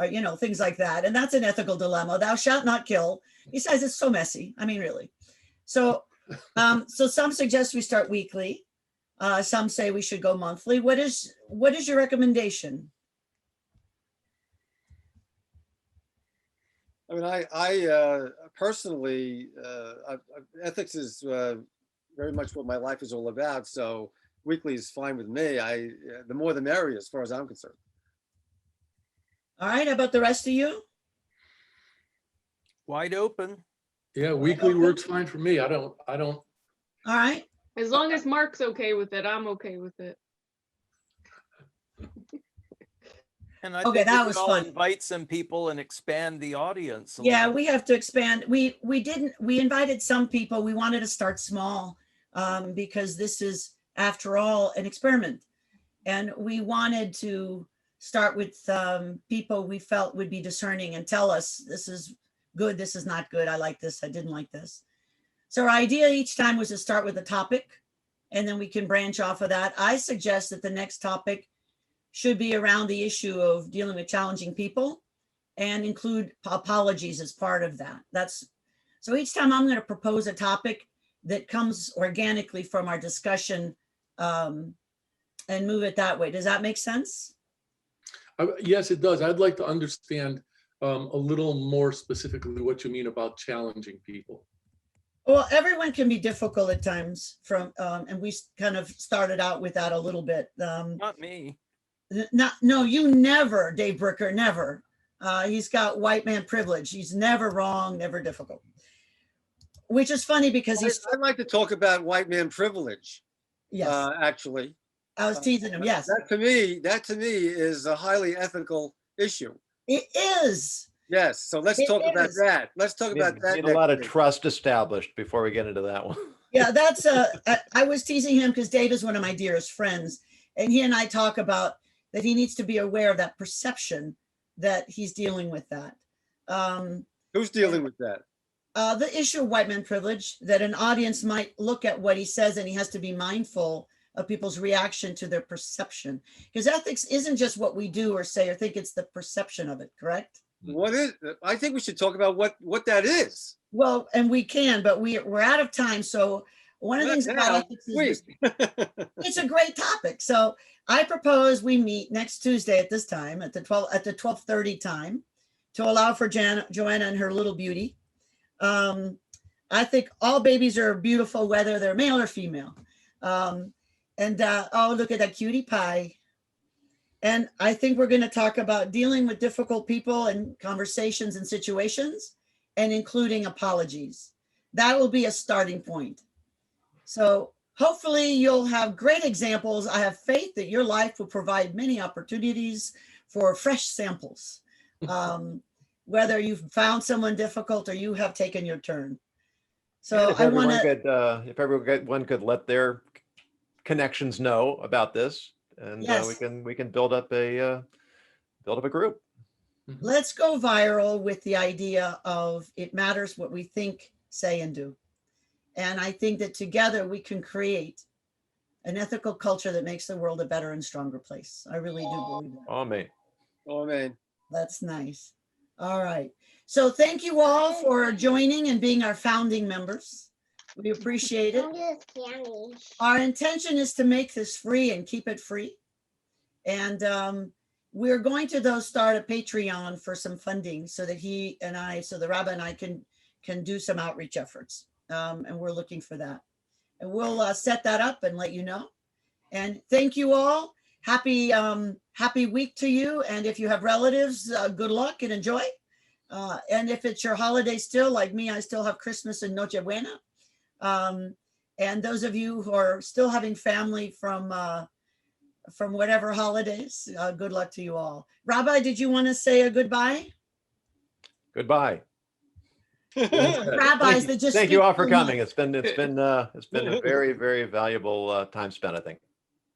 Or, you know, things like that. And that's an ethical dilemma. Thou shalt not kill. Besides, it's so messy. I mean, really. So, so some suggest we start weekly. Some say we should go monthly. What is your recommendation? I mean, I personally, ethics is very much what my life is all about. So weekly is fine with me. The more the merrier, as far as I'm concerned. All right, how about the rest of you? Wide open. Yeah, weekly works fine for me. I don't, All right. As long as Mark's okay with it, I'm okay with it. And I Okay, think that we was could all fun. invite some people and expand the audience. Yeah, little. we have to expand. We invited some people. We wanted to start small because this is, after all, an experiment. And we wanted to start with people we felt would be discerning and tell us, this is good, this is not good, I like this, I didn't like this. So our idea each time was to start with a topic, and then we can branch off of that. I suggest that the next topic should be around the issue of dealing with challenging people and include apologies as part of that. So each time I'm going to propose a topic that comes organically from our discussion and move it that way. Does that make sense? yes, it does. I'd like to understand a little more specifically what you mean about challenging people. Well, everyone can be difficult at times and we kind of started out with that a little bit. Not me. No, you never, Dave Bricker, never. He's got white man privilege. He's never wrong, never difficult. Which is funny because I'd like to talk about white man privilege. Yes. Actually, I was teasing him. Yes. That to me is a highly ethical issue. It is. Yes. So let's talk about that. Let's talk about that. Need a lot of trust established before we get into that one. Yeah, that's I was teasing him because Dave is one of my dearest friends, and he and I talk about that he needs to be aware of that perception that he's dealing with that. Who's dealing with that? The issue of white man privilege, that an audience might look at what he says and he has to be mindful of people's reaction to their perception. Because ethics isn't just what we do or say or think, it's the perception of it, correct? What is? I think we should talk about what that is. Well, and we can, but we're out of time. So one of the things about ethics is it's a great topic. So I propose we meet next Tuesday at this time at the 12:30 time to allow for Joanna and her little beauty. I think all babies are beautiful, whether they're male or female. Oh, look at that cutie pie. And I think we're going to talk about dealing with difficult people and conversations and situations, and including apologies. That will be a starting point. So hopefully you'll have great examples. I have faith that your life will provide many opportunities for fresh samples. Whether you've found someone difficult or you have taken your turn. So if everyone could let their connections know about this, and yes. we can build up a group. Let's go viral with the idea of it matters what we think, say, and do. And I think that together we can create an ethical culture that makes the world a better and stronger place. I really do believe that. Amen. Amen. That's nice. All right. So thank you all for joining and being our founding members. We appreciate it. Our intention is to make this free and keep it free. And we're going to, though, start a Patreon for some funding so that the rabbi and I can do some outreach efforts. And we're looking for that. And we'll set that up and let you know. And thank you all. Happy week to you. And if you have relatives, good luck and enjoy. And if it's your holiday still, like me, I still have Christmas and Noche Buena. And those of you who are still having family from whatever holidays, good luck to you all. Rabbi, did you want to say a goodbye? Goodbye. Rabbis that just thank you all for coming. It's been a very, very valuable time spent, I think.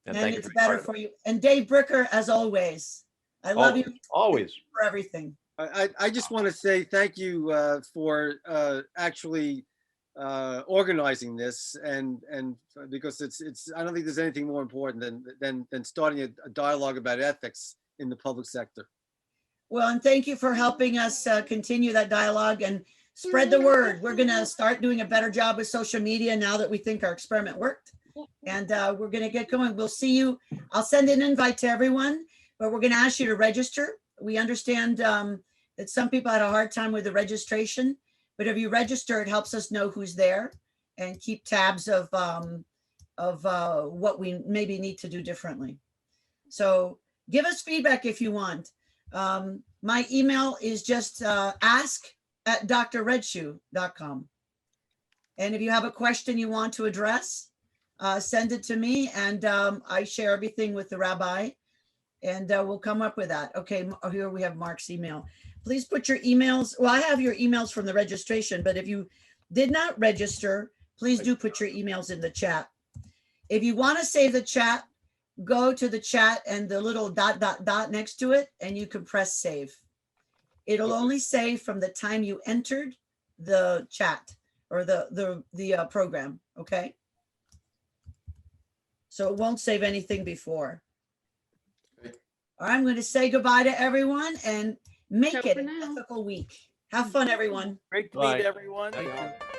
And thank it's you better for you. And Dave Bricker, as always, I love you always for everything. I just want to say thank you for actually organizing this, and because it's I don't think there's anything more important than starting a dialogue about ethics in the public sector. Well, and thank you for helping us continue that dialogue and spread the word. We're going to start doing a better job with social media now that we think our experiment worked. And we're going to get going. We'll see you. I'll send an invite to everyone, but we're going to ask you to register. We understand that some people had a hard time with the registration, but if you register, it helps us know who's there and keep tabs of what we maybe need to do differently. So give us feedback if you want. My email is just ask@drredshoe.com. And if you have a question you want to address, send it to me, and I share everything with the rabbi, and we'll come up with that. Okay, here we have Mark's email. Please put your emails. Well, I have your emails from the registration, but if you did not register, please do put your emails in the chat. If you want to save the chat, go to the chat and the little ... next to it, and you can press save. It'll only save from the time you entered the chat or the program, okay? So it won't save anything before. Okay. All right, I'm going to say goodbye to everyone and make Ciao it for an now. ethical week. Have fun, everyone. Great to Bye. meet everyone. Thank you.